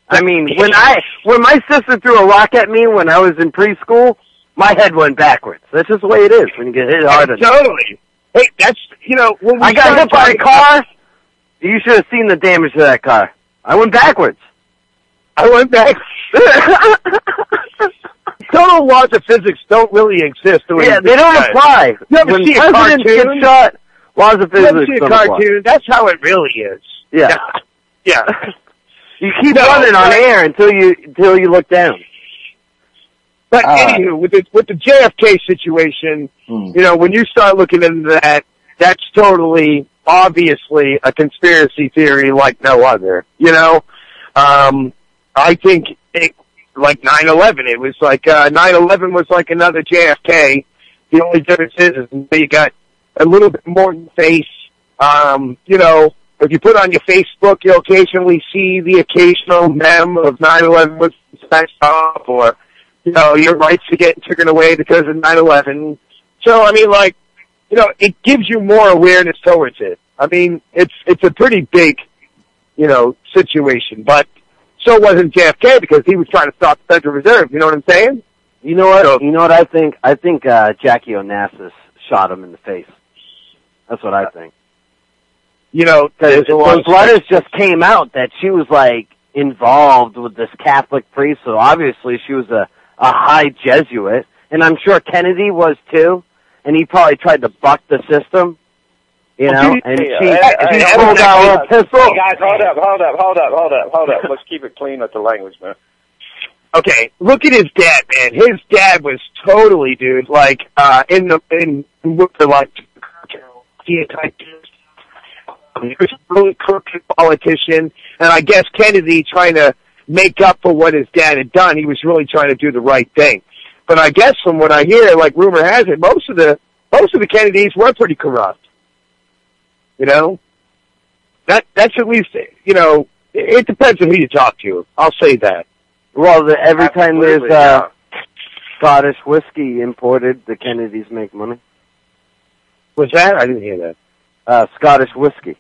I mean, when my sister threw a rock at me when I was in preschool, my head went backwards. That's just the way it is when you get hit hard. Totally. Hey, that's, you know... When I got hit by a car. You should have seen the damage to that car. I went backwards. Total laws of physics don't really exist. Yeah, they don't apply. You ever when see a presidents cartoon? get shot, laws of physics You ever see a don't cartoon? apply. That's how it really is. Yeah. Yeah. You keep running on air until you look down. But anywho, with the JFK situation, you know, when you start looking into that, that's totally, obviously, a conspiracy theory like no other. You know, I think like 9/11, it was like 9/11 was like another JFK. The only difference is you got a little bit more in the face. You know, if you put on your Facebook, you'll occasionally see the occasional meme of 9/11 was snatched off, or you know, your rights are getting taken away because of 9/11. So I mean, like, you know, it gives you more awareness towards it. I mean, it's a pretty big, you know, situation, but so wasn't JFK because he was trying to stop the Federal Reserve. You know what I'm saying? You know what? You know what I think? I think Jackie Onassis shot him in the face. That's what I think. You know, those letters just came out that she was like involved with this Catholic priest, so obviously she was a high Jesuit, and I'm sure Kennedy was too. And he probably tried to buck the system, you know. And she pulled out a little pistol. Hey guys, hold up. Let's keep it clean with the language, man. Okay, look at his dad, man. His dad was totally, dude, like, he was a really crooked politician, and I guess Kennedy, trying to make up for what his dad had done, he was really trying to do the right thing. But I guess from what I hear, like rumor has it, most of the Kennedys were pretty corrupt. You know? That's at least, you know, it depends on who you talk to. I'll say that. Well, every time there's Scottish whiskey imported, the Kennedys make money. What's that? I didn't hear that. Scottish whiskey.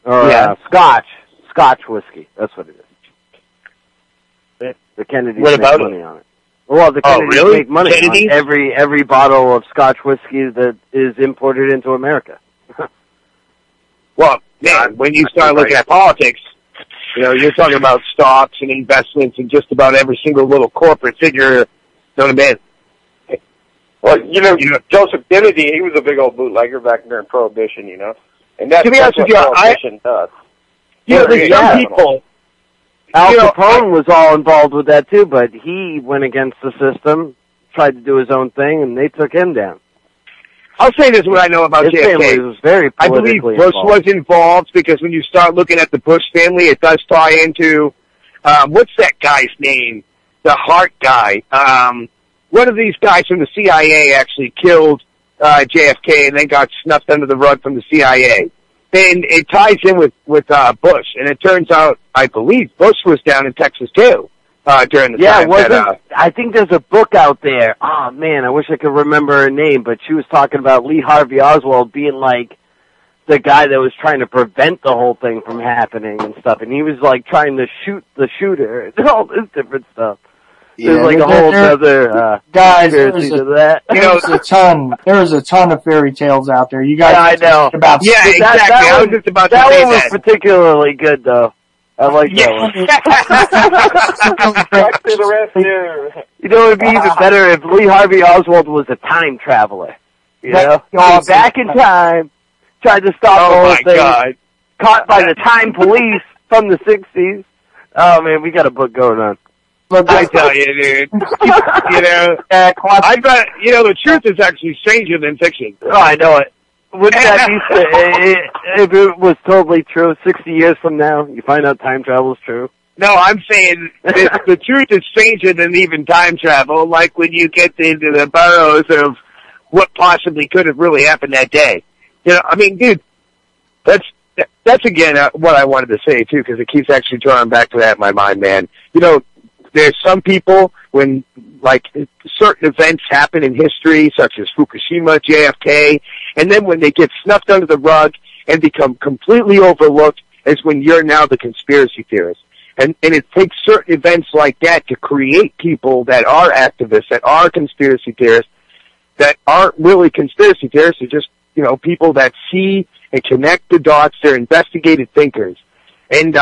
Or Scotch whiskey. That's what it is. The Kennedys make money on it. Well, the Kennedys make money on every bottle of Scotch whiskey that is imported into America. Well, man, when you start looking at politics, you know, you're talking about stocks and investments and just about every single little corporate figure. You know what I mean? Well, you know, Joseph Kennedy, he was a big old bootlegger back during Prohibition, you know. And that's, to be honest with you, Prohibition does. You know, there's some people... Al Capone was all involved with that too, but he went against the system, tried to do his own thing, and they took him down. I'll say this, what I know about His JFK. family was very I believe politically Bush involved. was involved because when you start looking at the Bush family, it does tie into, what's that guy's name? The Hart guy. One of these guys from the CIA actually killed JFK and then got snuffed under the rug from the CIA. And it ties in with Bush, and it turns out, I believe, Bush was down in Texas too during the time. Yeah, I think there's a book out there. Oh man, I wish I could remember her name, but she was talking about Lee Harvey Oswald being like the guy that was trying to prevent the whole thing from happening and stuff, and he was like trying to shoot the shooter and all this different stuff. Yeah, there's like a whole other guys. conspiracy to that. There's a ton of fairy tales out there. You guys, I know. About exactly. I was just about to say that one was particularly good, though. I like that one. Back to the rescue. You know, it'd be even better if Lee Harvey Oswald was a time traveler. You know, going back in time, tried to stop the whole thing. God. Caught by the time police from the 60s. Oh man, we got a book going on. I tell you, dude. You know, I bet, you know, the truth is actually stranger than fiction. Oh, I know it. Wouldn't that be, if it was totally true, 60 years from now, you find out time travel is true? No, I'm saying the truth is stranger than even time travel, like when you get into the burrows of what possibly could have really happened that day. You know, I mean, dude, that's again what I wanted to say, too, because it keeps actually drawing back to that in my mind, man. You know, there's some people, when, like, certain events happen in history, such as Fukushima, JFK, and then when they get snuffed under the rug and become completely overlooked, is when you're now the conspiracy theorist. And it takes certain events like that to create people that are activists, that are conspiracy theorists, that aren't really conspiracy theorists. They're just, you know, people that see and connect the dots. They're investigative thinkers. And,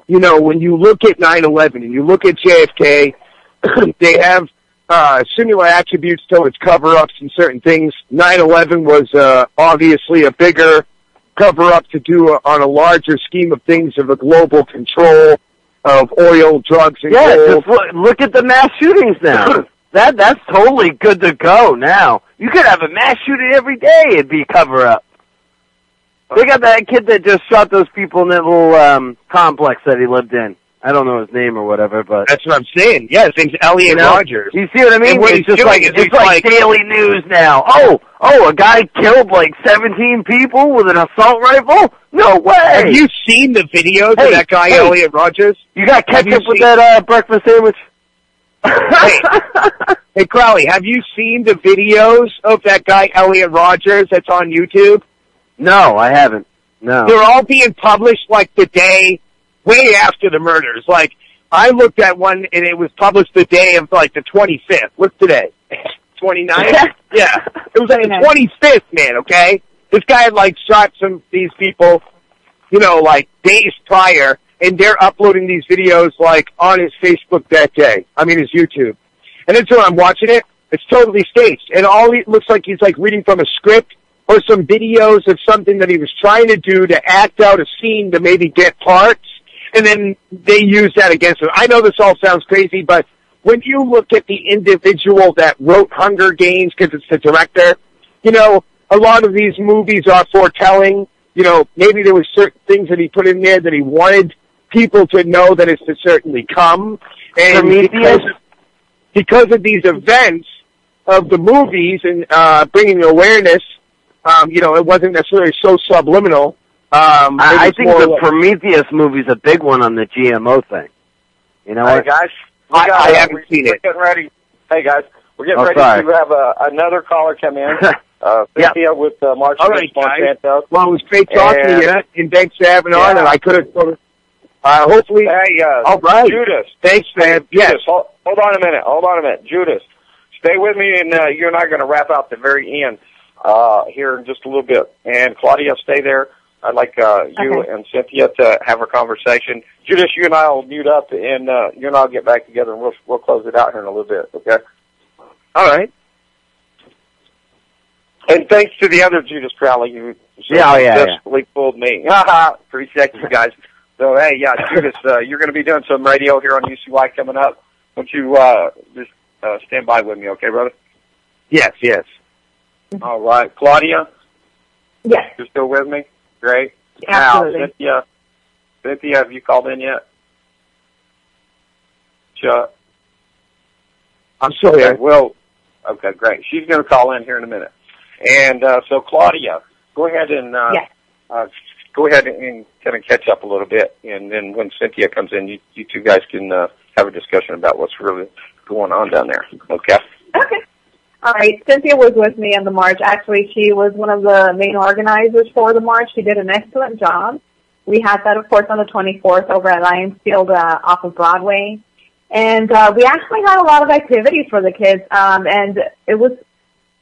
you know, when you look at 9/11 and you look at JFK, they have similar attributes towards cover-ups and certain things. 9/11 was obviously a bigger cover-up to do on a larger scheme of things of a global control of oil, drugs, and gold. Just look at the mass shootings now. That's totally good to go now. You could have a mass shooting every day. It'd be a cover-up. They got that kid that just shot those people in that little complex that he lived in. I don't know his name or whatever, but that's what I'm saying. Yeah, his name's Elliot Rogers. You see what I mean? It's just like it's like daily news now. Oh, a guy killed like 17 people with an assault rifle? No way! Have you seen the videos of that guy, Elliot Rogers? You got ketchup with that breakfast sandwich? Hey, Crowley, have you seen the videos of that guy, Elliot Rogers, that's on YouTube? No, I haven't. No. They're all being published like the day, way after the murders. Like, I looked at one and it was published the day of like the 25th. What's today? 29th? Yeah. It was like the 25th, man, okay? This guy had like shot these people, you know, like days prior, and they're uploading these videos like on his Facebook that day. I mean his YouTube. And then so I'm watching it, it's totally staged. And all it looks like he's like reading from a script or some videos of something that he was trying to do to act out a scene to maybe get parts, and then they use that against him. I know this all sounds crazy, but when you look at the individual that wrote Hunger Games, because it's the director, you know, a lot of these movies are foretelling. You know, maybe there were certain things that he put in there that he wanted people to know that it's to certainly come. And because of these events of the movies and bringing awareness, you know, it wasn't necessarily so subliminal. I think the Prometheus movie's a big one on the GMO thing. You know what? Hey, guys. I haven't seen it. Getting ready. Hey, guys. We're getting ready to have another caller come in. Cynthia with March against Monsanto. Well, it was great talking to you, and thanks for having on, and I could have... hopefully... Hey, all right. Judas. Thanks, man. Yes. Hold on a minute. Judas, stay with me, and you and I are going to wrap out the very end here in just a little bit. And Claudia, stay there. I'd like you and Cynthia to have a conversation. Judas, you and I will mute up, and you and I will get back together, and we'll close it out here in a little bit, okay? All right. And thanks to the other Judas Crowley who successfully fooled me. Appreciate you guys. So, hey, Judas, you're going to be doing some radio here on UCY coming up. Won't you just stand by with me, okay, brother? Yes. All right. Claudia? Yes. You're still with me? Great. Absolutely. Now, Cynthia, have you called in yet? Chuck? I'm still here. Well, okay, great. She's going to call in here in a minute. And so, Claudia, go ahead and kind of catch up a little bit, and then when Cynthia comes in, you two guys can have a discussion about what's really going on down there. Okay? Okay. All right. Cynthia was with me on the march. Actually, she was one of the main organizers for the march. She did an excellent job. We had that, of course, on the 24th over at Lions Field off of Broadway. And we actually had a lot of activities for the kids, and it was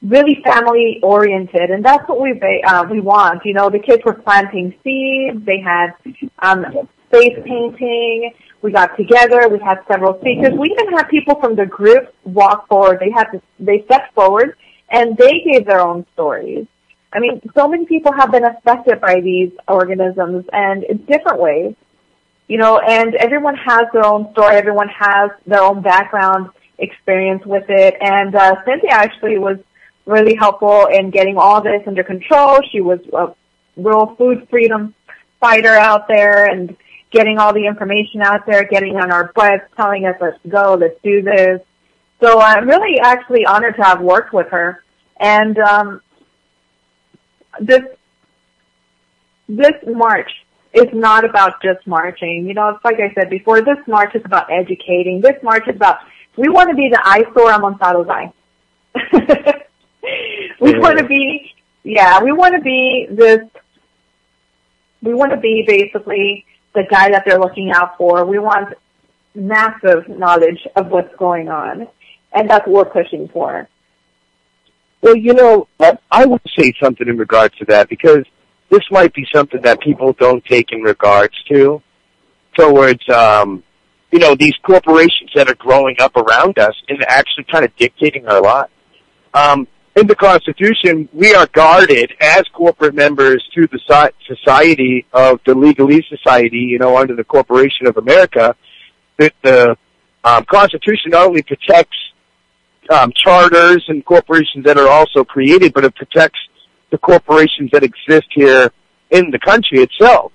really family-oriented, and that's what we want. You know, the kids were planting seeds. They had face painting. We got together. We had several speakers. We even had people from the group walk forward. They stepped forward, and they gave their own stories. I mean, so many people have been affected by these organisms, and in different ways. You know, and everyone has their own story. Everyone has their own background experience with it. And Cynthia actually was really helpful in getting all this under control. She was a real food freedom fighter out there, and getting all the information out there, getting on our butts, telling us, let's go, let's do this. So I'm really actually honored to have worked with her. And this march is not about just marching. You know, it's like I said before, this march is about educating. This march is about, we want to be the eyesore on Monsanto's eye. We want to be, we want to be basically the guy that they're looking out for. We want massive knowledge of what's going on, and that's what we're pushing for. Well, you know, I would say something in regards to that, because this might be something that people don't take in regards to, towards, you know, these corporations that are growing up around us and actually kind of dictating our lives. In the Constitution, we are guarded as corporate members to the society of the Legalese Society, you know, under the Corporation of America. The Constitution not only protects charters and corporations that are also created, but it protects the corporations that exist here in the country itself.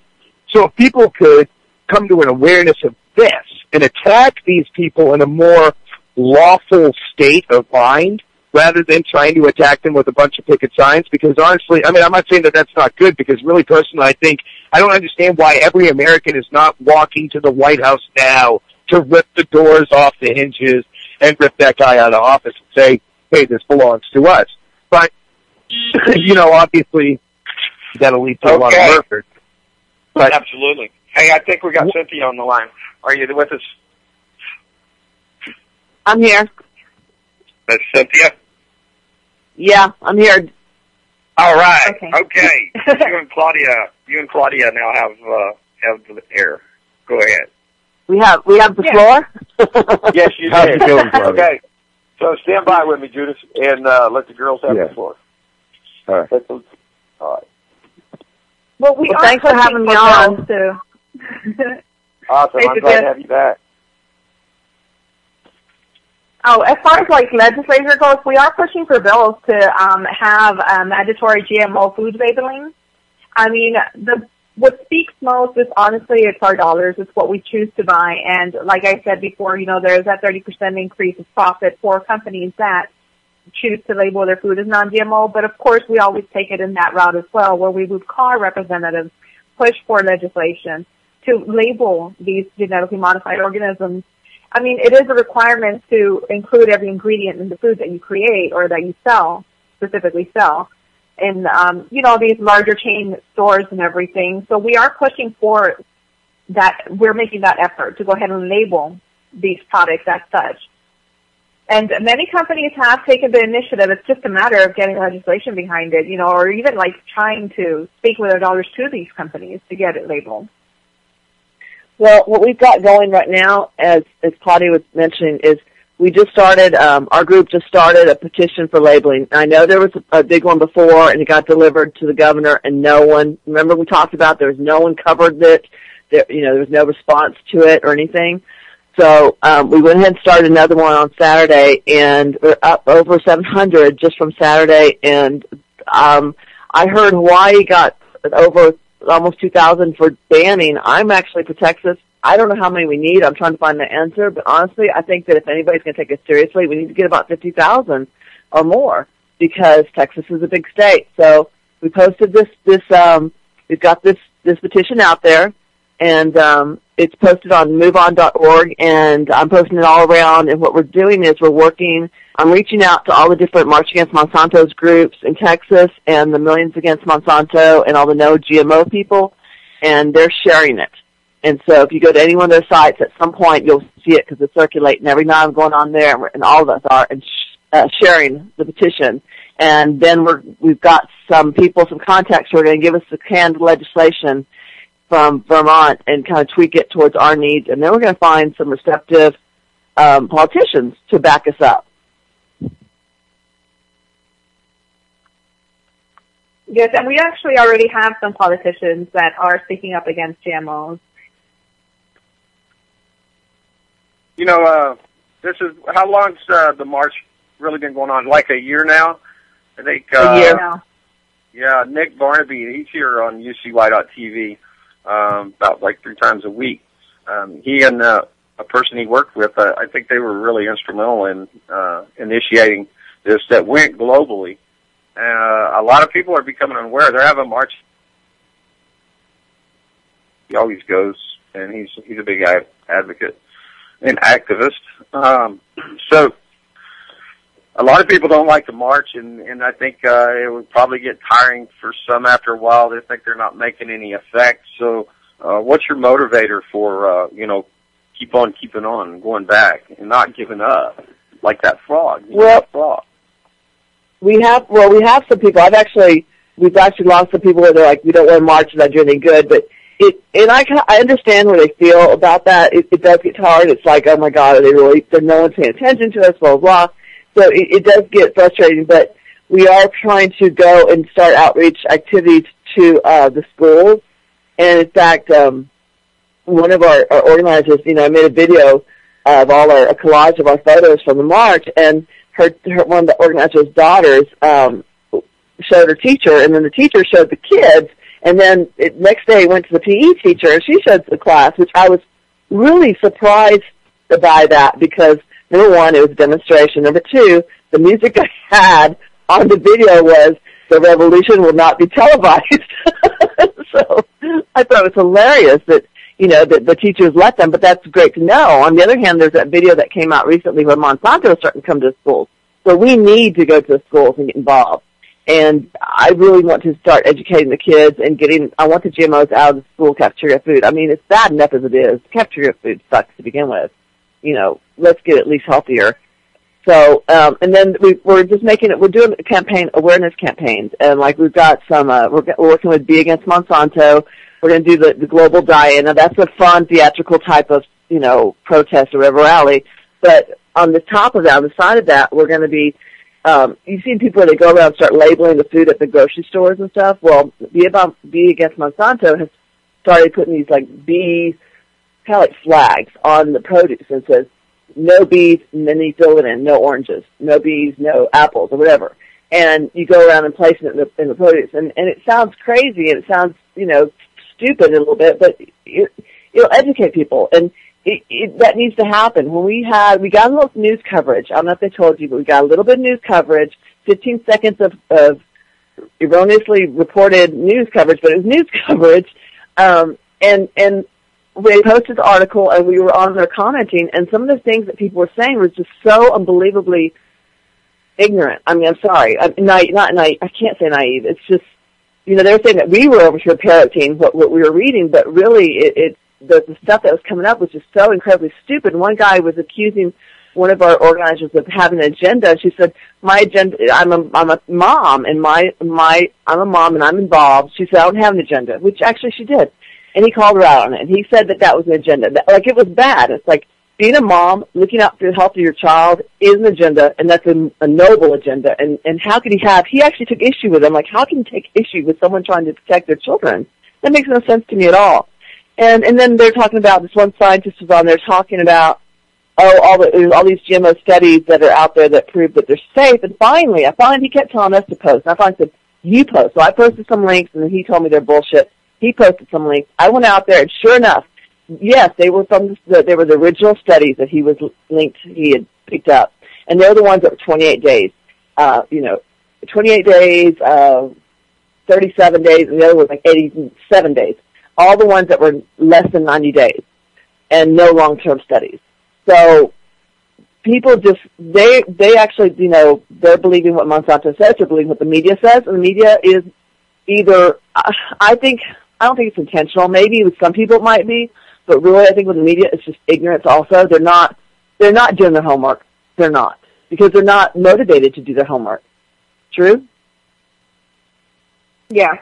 So if people could come to an awareness of this and attack these people in a more lawful state of mind, rather than trying to attack them with a bunch of picket signs, because honestly, I mean, I'm not saying that that's not good, because really personally, I think, I don't understand why every American is not walking to the White House now to rip the doors off the hinges and rip that guy out of office and say, hey, this belongs to us. But, you know, obviously, that'll lead to a lot of murder. But absolutely. Hey, I think we got Cynthia on the line. Are you with us? I'm here. That's Cynthia? Yeah, I'm here. All right. Okay. you and Claudia now have the air. Go ahead. We have the floor? Yes, you did. Okay. So stand by with me, Judith, and let the girls have the floor. All right. All right. Well, thanks for having me on. Too. Awesome. I'm glad to have you back. Oh, as far as like legislature goes, we are pushing for bills to have mandatory GMO food labeling. I mean, what speaks most is honestly it's our dollars. It's what we choose to buy, and like I said before, you know, there's that 30% increase of profit for companies that choose to label their food as non-GMO. But of course, we always take it in that route as well, where we would call representatives, push for legislation to label these genetically modified organisms. I mean, it is a requirement to include every ingredient in the food that you create or that you sell, specifically sell, in, you know, these larger chain stores and everything. So we are pushing for that. We're making that effort to go ahead and label these products as such. And many companies have taken the initiative. It's just a matter of getting legislation behind it, you know, or even like trying to speak with their dollars to these companies to get it labeled. Well, what we've got going right now, as Claudia was mentioning, is we just started, our group just started a petition for labeling. I know there was a big one before, and it got delivered to the governor, and no one, remember we talked about there was no one covered it, there was no response to it or anything. So we went ahead and started another one on Saturday, and we're up over 700 just from Saturday, and I heard Hawaii got over almost 2,000 for banning. I'm actually for Texas. I don't know how many we need. I'm trying to find the answer, but honestly, I think that if anybody's going to take it seriously, we need to get about 50,000 or more, because Texas is a big state. So we posted this we've got this petition out there, and it's posted on MoveOn.org, and I'm posting it all around. And what we're doing is I'm reaching out to all the different March Against Monsanto's groups in Texas and the Millions Against Monsanto and all the no GMO people, and they're sharing it. And so if you go to any one of their sites, at some point you'll see it because it's circulating. Every night I'm going on there, and all of us are, and sharing the petition. And then we've got some people, some contacts who are going to give us the canned legislation from Vermont and kind of tweak it towards our needs. And then we're going to find some receptive politicians to back us up. Yes, and we actually already have some politicians that are speaking up against GMOs. You know, how long's the march really been going on? Like a year now? I think, a year now. Yeah, Nick Barnaby, he's here on UCY.TV. about like 3 times a week. He and a person he worked with, I think they were really instrumental in initiating this that went globally. A lot of people are becoming aware. They're having a march. He always goes, and he's a big advocate and activist. So a lot of people don't like to march, and I think it would probably get tiring for some after a while. They think they're not making any effect. So what's your motivator for, keep on keeping on, going back, and not giving up, like that frog? We have some people. We've actually lost some people where they're like, we don't want to march, it's not doing any good. But I understand where they feel about that. It does get hard. It's like, oh my God, no one's paying attention to us, blah, blah, blah. So it does get frustrating, but we are trying to go and start outreach activities to the schools. And in fact, one of our organizers, I made a video of a collage of our photos from the march, and one of the organizer's daughters showed her teacher, and then the teacher showed the kids, and then next day went to the PE teacher, and she showed the class, which I was really surprised by that, because number one, it was a demonstration. Number two, the music I had on the video was "The Revolution Will Not Be Televised." So I thought it was hilarious that that the teachers let them, but that's great to know. On the other hand, there's that video that came out recently where Monsanto is starting to come to schools. So we need to go to the schools and get involved. And I really want to start educating the kids and I want the GMOs out of the school cafeteria food. I mean, it's bad enough as it is. Cafeteria food sucks to begin with. Let's get at least healthier. So, and then we're just we're doing awareness campaigns. And like we've got some, we're working with Be Against Monsanto. We're going to do the global diet. Now that's a fun theatrical type of, protest or whatever rally. But on the top of that, on the side of that, we're going to be, you've seen people where they go around and start labeling the food at the grocery stores and stuff. Well, Be Against Monsanto has started putting these like bees, kind of like flags on the produce, and says, no bees, and then you fill it in, no oranges, no bees, no apples, or whatever. And you go around and place it in the produce. And it sounds crazy, and it sounds, stupid a little bit, but it'll educate people. And that needs to happen. When we got a little news coverage, I don't know if they told you, but we got a little bit of news coverage, 15 seconds of erroneously reported news coverage, but it was news coverage. And we posted the article, and we were on there commenting, and some of the things that people were saying was just so unbelievably ignorant. I mean, I'm sorry. I can't say naive. It's just, they were saying that we were over here parroting what we were reading, but really the stuff that was coming up was just so incredibly stupid. One guy was accusing one of our organizers of having an agenda. She said, my agenda, I'm a mom, and I'm a mom and I'm involved. She said, I don't have an agenda, which actually she did. And he called her out on it, and he said that was an agenda. Like, it was bad. It's like, being a mom, looking out for the health of your child is an agenda, and that's a noble agenda. And how could he actually took issue with them. Like, how can you take issue with someone trying to protect their children? That makes no sense to me at all. And then they're talking about, this one scientist was on there talking about, all these GMO studies that are out there that prove that they're safe. And finally, he kept telling us to post. And I finally said, you post. So I posted some links, and then he told me they're bullshit. He posted some links. I went out there, and sure enough, yes, they were they were the original studies that he had picked up. And they're the ones that were 28 days. 28 days, 37 days, and the other was like 87 days. All the ones that were less than 90 days, and no long-term studies. So people just, they actually, they're believing what Monsanto says, they're believing what the media says, and the media is either, I don't think it's intentional. Maybe with some people it might be, but really I think with the media it's just ignorance also. They're not doing their homework. They're not. Because they're not motivated to do their homework. True? Yeah.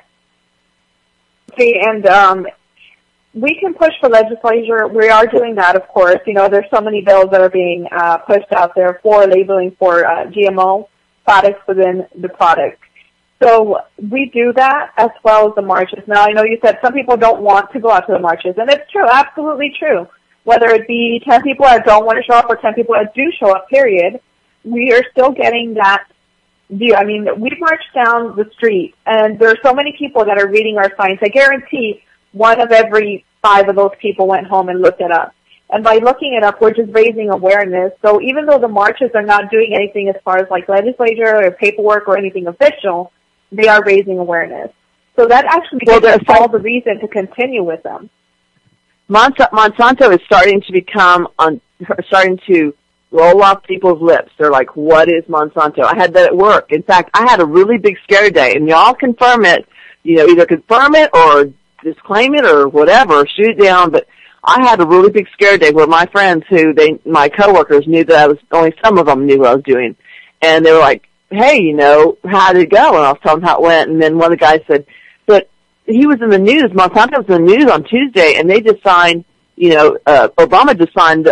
See, and we can push for legislature. We are doing that, of course. There's so many bills that are being pushed out there for labeling for GMO products within the product. So we do that as well as the marches. Now, I know you said some people don't want to go out to the marches, and it's true, absolutely true. Whether it be 10 people that don't want to show up or 10 people that do show up, period, we are still getting that view. I mean, we marched down the street, and there are so many people that are reading our signs. I guarantee one of every 5 of those people went home and looked it up. And by looking it up, we're just raising awareness. So even though the marches are not doing anything as far as like legislature or paperwork or anything official, they are raising awareness. So that actually gives us all the reason to continue with them. Monsanto is starting to roll off people's lips. They're like, what is Monsanto? I had that at work. In fact, I had a really big scare day, and y'all confirm it, either confirm it or disclaim it or whatever, shoot it down, but I had a really big scare day where my friends my coworkers knew that only some of them knew what I was doing. And they were like, hey, how did it go? And I was telling them how it went, and then one of the guys said, but he was in the news, Monsanto was in the news on Tuesday, and they just signed, Obama just signed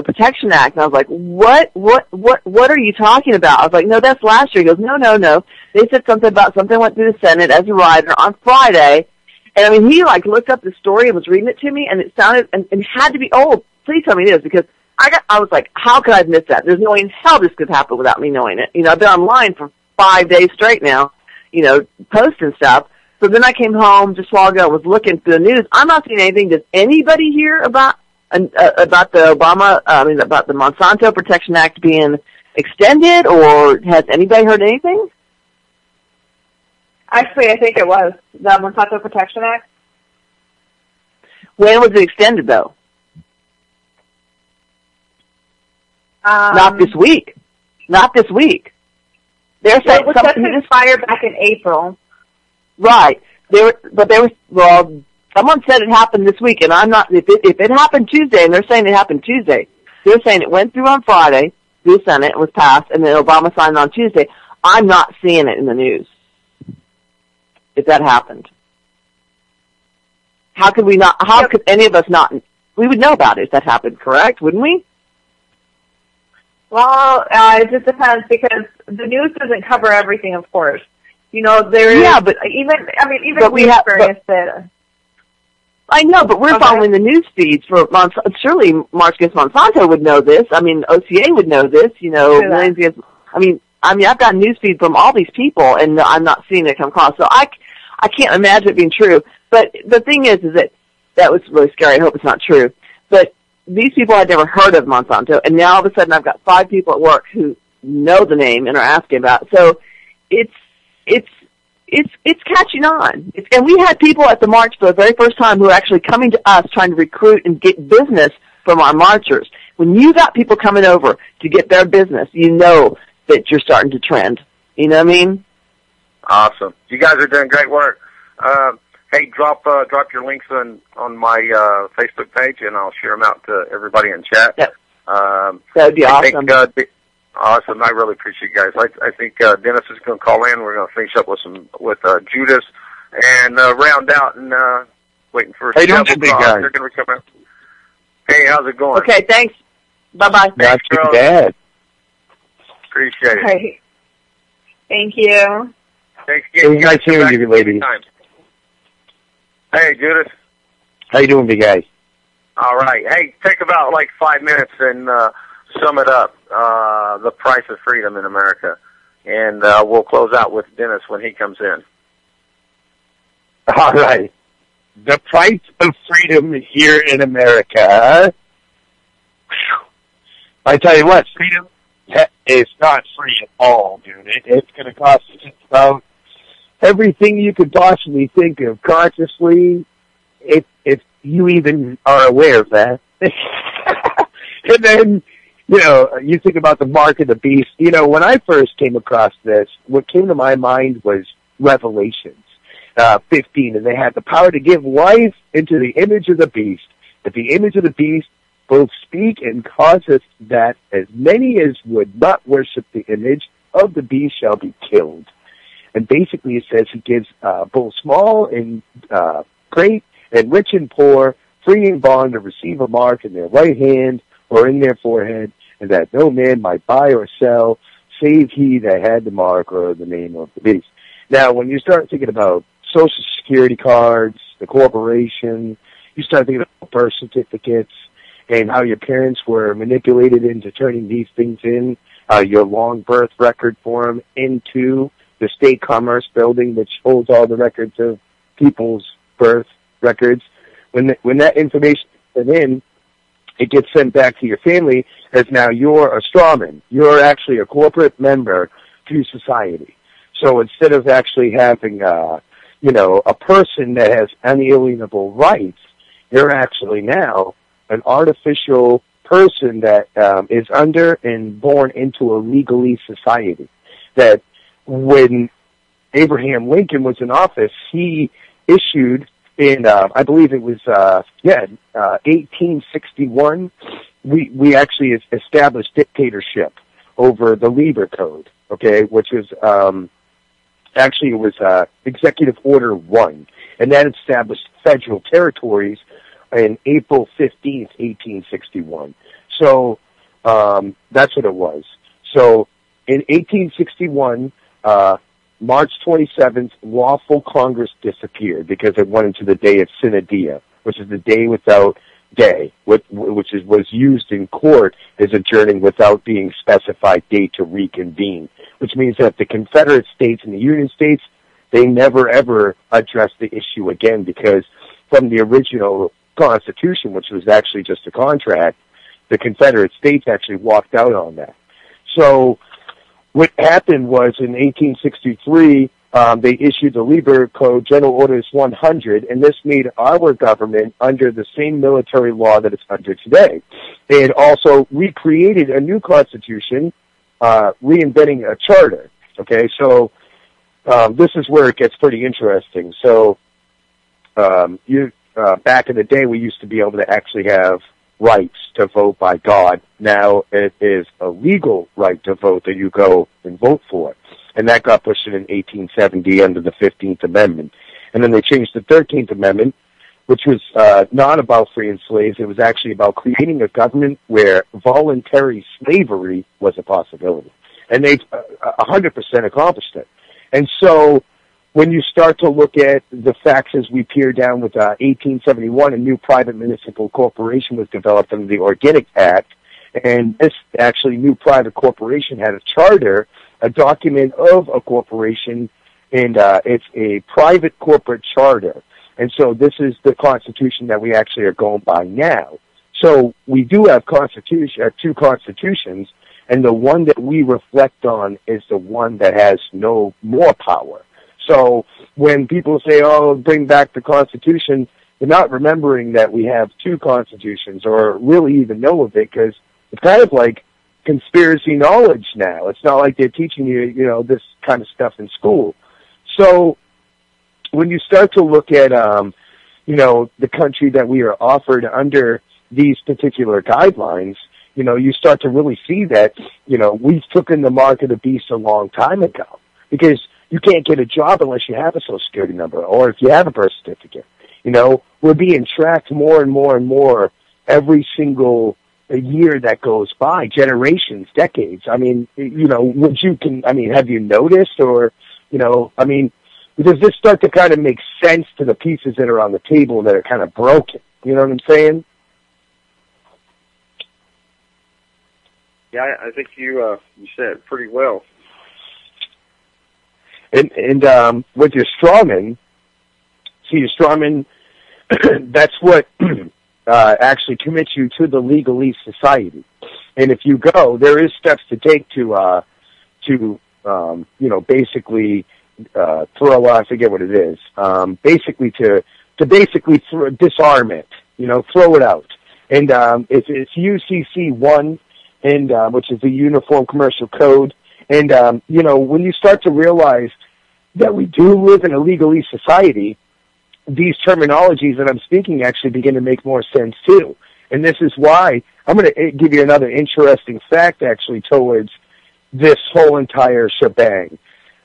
Protection Act. And I was like, what are you talking about? I was like, no, that's last year. He goes, no. They said something about something went through the Senate as a rider on Friday. And I mean, he looked up the story and was reading it to me, and it sounded, and it had to be, please tell me this, because I was like, how could I have missed that? There's no way in hell this could happen without me knowing it. I've been online for 5 days straight now, posting stuff. So then I came home just a while ago, was looking through the news. I'm not seeing anything. Does anybody hear about the about the Monsanto Protection Act being extended, or has anybody heard anything? Actually, I think it was the Monsanto Protection Act. When was it extended, though? Not this week. They're saying it was set to expire back in April. Right. Someone said it happened this week, and I'm not, if it happened Tuesday, and they're saying it happened Tuesday, they're saying it went through on Friday, through the Senate, it was passed, and then Obama signed on Tuesday. I'm not seeing it in the news. If that happened. How could any of us not, we would know about it if that happened, correct? Wouldn't we? Well, it just depends, because the news doesn't cover everything, of course. There is, yeah, but even we experienced it. I know, but we're following the news feeds for Monsanto. Surely March Against Monsanto would know this. I mean, OCA would know this, Millions Against, I've got news feed from all these people, and I'm not seeing it come across. So I can't imagine it being true. But the thing is that was really scary. I hope it's not true. But these people had never heard of Monsanto, and now all of a sudden I've got 5 people at work who know the name and are asking about it. So it's catching on. And we had people at the march for the very first time who are actually coming to us trying to recruit and get business from our marchers. When you got people coming over to get their business, you know that you're starting to trend. You know what I mean? Awesome. You guys are doing great work. Hey, drop your links on my Facebook page, and I'll share them out to everybody in chat. Yep. That'd be awesome. Awesome. I really appreciate you guys. I think Dennis is going to call in. We're going to finish up with Judas and round out and waiting for. Hey, don't you big guy? They're going to come out. Hey, how's it going? Okay, thanks. Bye-bye. Not too bad. Appreciate it. Right. Thank you. Thanks again. It was nice hearing you, ladies. Hey, Judas. How you doing, big guy? All right. Hey, take about 5 minutes and sum it up. The price of freedom in America. And we'll close out with Dennis when he comes in. All right. The price of freedom here in America. I tell you what, freedom is not free at all, dude. It's going to cost you just about everything you could possibly think of consciously, if you even are aware of that. And then, you think about the mark of the beast. When I first came across this, what came to my mind was Revelations 15, and they had the power to give life into the image of the beast, that the image of the beast both speak and causeth that as many as would not worship the image of the beast shall be killed. And basically it says he gives both small and great and rich and poor, free and bond to receive a mark in their right hand or in their forehead, and that no man might buy or sell, save he that had the mark or the name of the beast. Now, when you start thinking about Social Security cards, the corporation, you start thinking about birth certificates, and how your parents were manipulated into turning these things in, your long birth record form into the State Commerce Building, which holds all the records of people's birth records, when that information is in, it gets sent back to your family as now you're a strawman. You're actually a corporate member to society. So instead of actually having, a person that has unalienable rights, you're actually now an artificial person that is under and born into a legalese society. That when Abraham Lincoln was in office, he issued in, I believe it was, 1861, we actually established dictatorship over the Lieber Code, okay, which was, actually it was, Executive Order 1, and that established federal territories in April 15th, 1861. So, that's what it was. So, in 1861, March 27th, lawful Congress disappeared because it went into the day of Sine Die, which is the day without day, which was used in court as adjourning without being specified date to reconvene, which means that the Confederate States and the Union States, they never ever addressed the issue again, because from the original Constitution, which was actually just a contract, the Confederate States actually walked out on that. So what happened was in 1863, they issued the Lieber Code, General Orders 100, and this made our government under the same military law that it's under today. They had also recreated a new constitution, reinventing a charter. Okay, so this is where it gets pretty interesting. So back in the day, we used to be able to actually have rights to vote by God. Now it is a legal right to vote that you go and vote for. And that got pushed in 1870 under the 15th Amendment. And then they changed the 13th Amendment, which was not about freeing slaves. It was actually about creating a government where voluntary slavery was a possibility. And they've 100% accomplished it. And so when you start to look at the facts as we peer down with 1871, a new private municipal corporation was developed under the Organic Act, and this actually new private corporation had a charter, a document of a corporation, and it's a private corporate charter. And so this is the Constitution that we actually are going by now. So we do have two constitutions, and the one that we reflect on is the one that has no more power. So when people say, oh, bring back the Constitution, they're not remembering that we have two constitutions or really even know of it, because it's kind of like conspiracy knowledge now. It's not like they're teaching you, this kind of stuff in school. So when you start to look at, the country that we are offered under these particular guidelines, you start to really see that, we've taken the mark of the beast a long time ago, because you can't get a job unless you have a Social Security number or if you have a birth certificate. We're being tracked more and more and more every single year that goes by, generations, decades. I mean, have you noticed or, does this start to kind of make sense to the pieces that are on the table that are kind of broken? You know what I'm saying? Yeah, I think you said it pretty well. And with your strawman, that's what actually commits you to the legalese society. And if you go, there is steps to take to basically throw. I forget what it is. Basically to disarm it. Throw it out. And it's UCC 1, and which is the Uniform Commercial Code. And, when you start to realize that we do live in a legalese society, these terminologies that I'm speaking actually begin to make more sense too. And this is why I'm going to give you another interesting fact actually towards this whole entire shebang.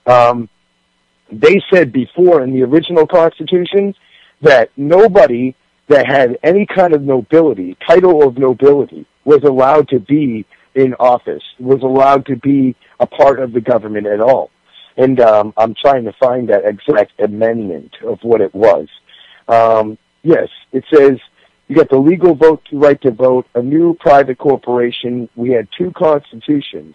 They said before in the original Constitution that nobody that had any kind of nobility, title of nobility, was allowed to be in office, was allowed to be a part of the government at all. And I'm trying to find that exact amendment of what it was. Yes, it says you got the legal right to vote, a new private corporation. We had two constitutions.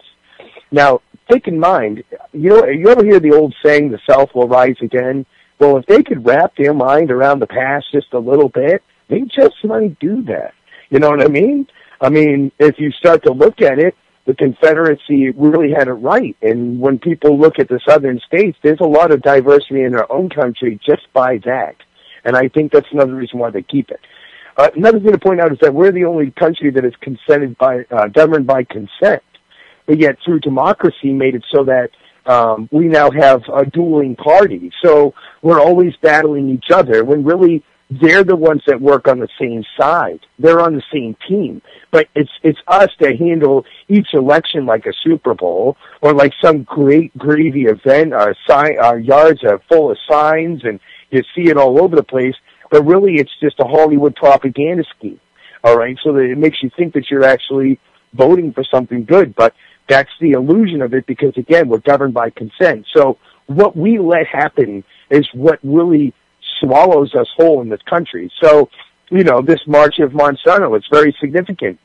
Now, take in mind, you ever hear the old saying, the South will rise again? Well, if they could wrap their mind around the past just a little bit, they just might do that. You know what I mean? I mean, if you start to look at it, the Confederacy really had it right. And when people look at the southern states, there's a lot of diversity in their own country just by that. And I think that's another reason why they keep it. Another thing to point out is that we're the only country that is governed by consent. But yet through democracy made it so that we now have a dueling party. So we're always battling each other when really they're the ones that work on the same side. They're on the same team. But it's us that handle each election like a Super Bowl or like some great gravy event. Our yards are full of signs and you see it all over the place. But really it's just a Hollywood propaganda scheme. All right? So that it makes you think that you're actually voting for something good. But that's the illusion of it because, again, we're governed by consent. So what we let happen is what really swallows us whole in this country. So, you know, this March of Monsanto is very significant.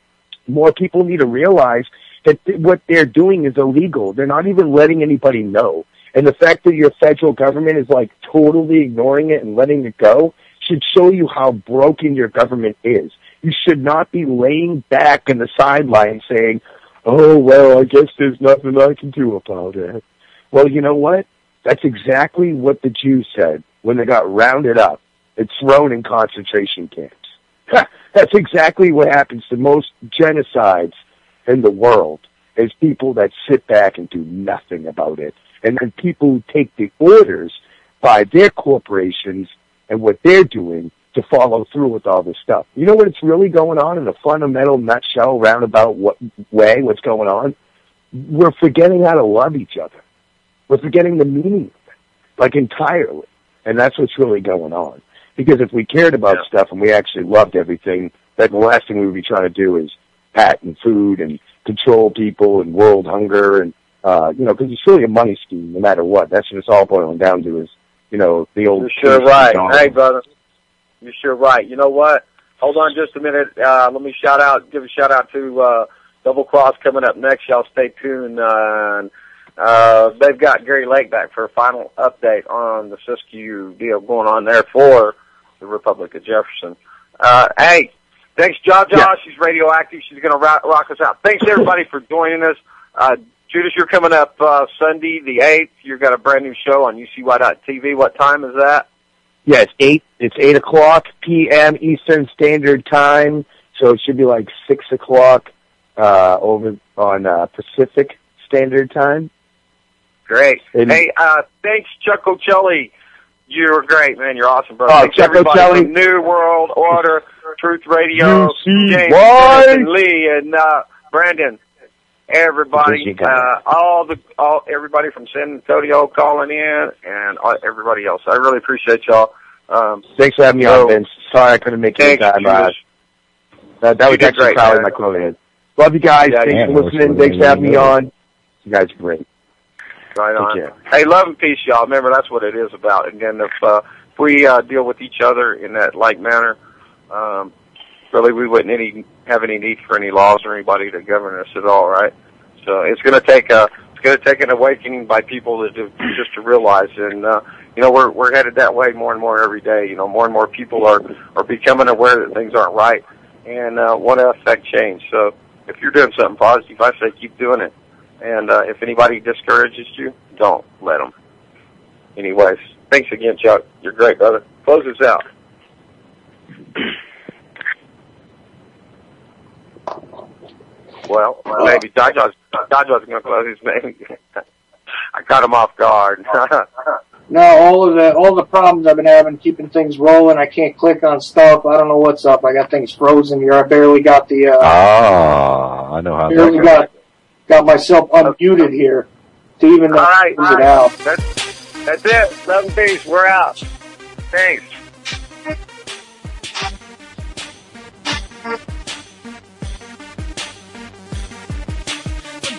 More people need to realize that what they're doing is illegal. They're not even letting anybody know. And the fact that your federal government is, like, totally ignoring it and letting it go should show you how broken your government is. You should not be laying back in the sidelines saying, oh, well, I guess there's nothing I can do about it. Well, you know what? That's exactly what the Jews said when they got rounded up and thrown in concentration camps. That's exactly what happens to most genocides in the world, is people that sit back and do nothing about it. And then people who take the orders by their corporations and what they're doing to follow through with all this stuff. You know what's really going on in a fundamental nutshell, roundabout what's going on? We're forgetting how to love each other. We're forgetting the meaning of it, like entirely. And that's what's really going on. Because if we cared about stuff and we actually loved everything, then the last thing we would be trying to do is patent food and control people and world hunger and, you know, because it's really a money scheme no matter what. That's what it's all boiling down to is, you know, the old... You're sure right. Hey, brother. You're sure right. You know what? Hold on just a minute. Let me give a shout out to Double Cross coming up next. Y'all stay tuned. They've got Gary Lake back for a final update on the Siskiyou deal going on there for the Republic of Jefferson. Hey, thanks, Jaja. Yeah. She's radioactive. She's going to rock us out. Thanks, everybody, for joining us. Judas, you're coming up Sunday the 8th. You've got a brand new show on UCY.TV. What time is that? Yeah, it's 8 o'clock p.m. Eastern Standard Time, so it should be like 6 o'clock over on Pacific Standard Time. Great. Hey, thanks, Chuck Ocelli. You're great, man. You're awesome, brother. Thanks, Chuck Ocelli. From New World Order, Truth Radio, James and Lee and Brandon. Everybody, everybody from San Antonio calling in, and everybody else. I really appreciate y'all. Thanks for having me on, Vince. Sorry I couldn't make it time. That was actually probably my quote. Love you guys. Thanks for listening. Thanks for having me on. You guys are great. Right on. Hey, love and peace, y'all. Remember, that's what it is about. Again, if we deal with each other in that like manner, really we wouldn't have any need for any laws or anybody to govern us at all, right? So it's going to take an awakening by people just to realize, and you know, we're headed that way more and more every day. You know, more and more people are becoming aware that things aren't right and want to affect change. So if you're doing something positive, I say keep doing it. And if anybody discourages you, don't let them. Anyways, thanks again, Chuck. You're great, brother. Close us out. Well, maybe Daja's going to close his name. I caught him off guard. No, all the problems I've been having keeping things rolling. I can't click on stuff. I don't know what's up. I got things frozen here. I barely got the. I know how. Barely got myself unmuted here to even close it out. That's it. Love and peace. We're out. Thanks.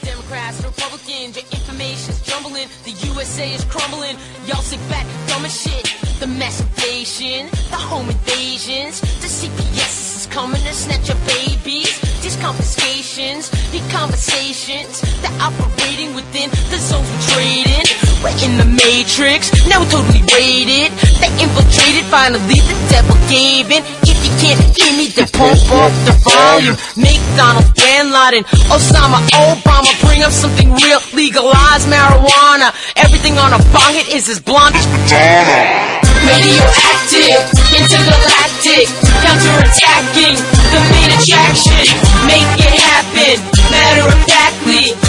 Democrats, Republicans, your information's jumbling. The USA is crumbling. Y'all sit back, dumb as shit. The mass invasion, the home invasions, the CPS is Terrorists coming to snatch your babies. These confiscations, the conversations, they're operating within the zones we're trading. We're in the matrix, now we're totally raided. They infiltrated, finally the devil gave in. If you can't hear me, then pump up the volume. McDonald's, Bin Laden, Osama, Obama, bring up something real, legalize marijuana. Everything on a bong hit is as blunt as Madonna. Radioactive, intergalactic, counterattacking, the main attraction. Make it happen, matter of factly.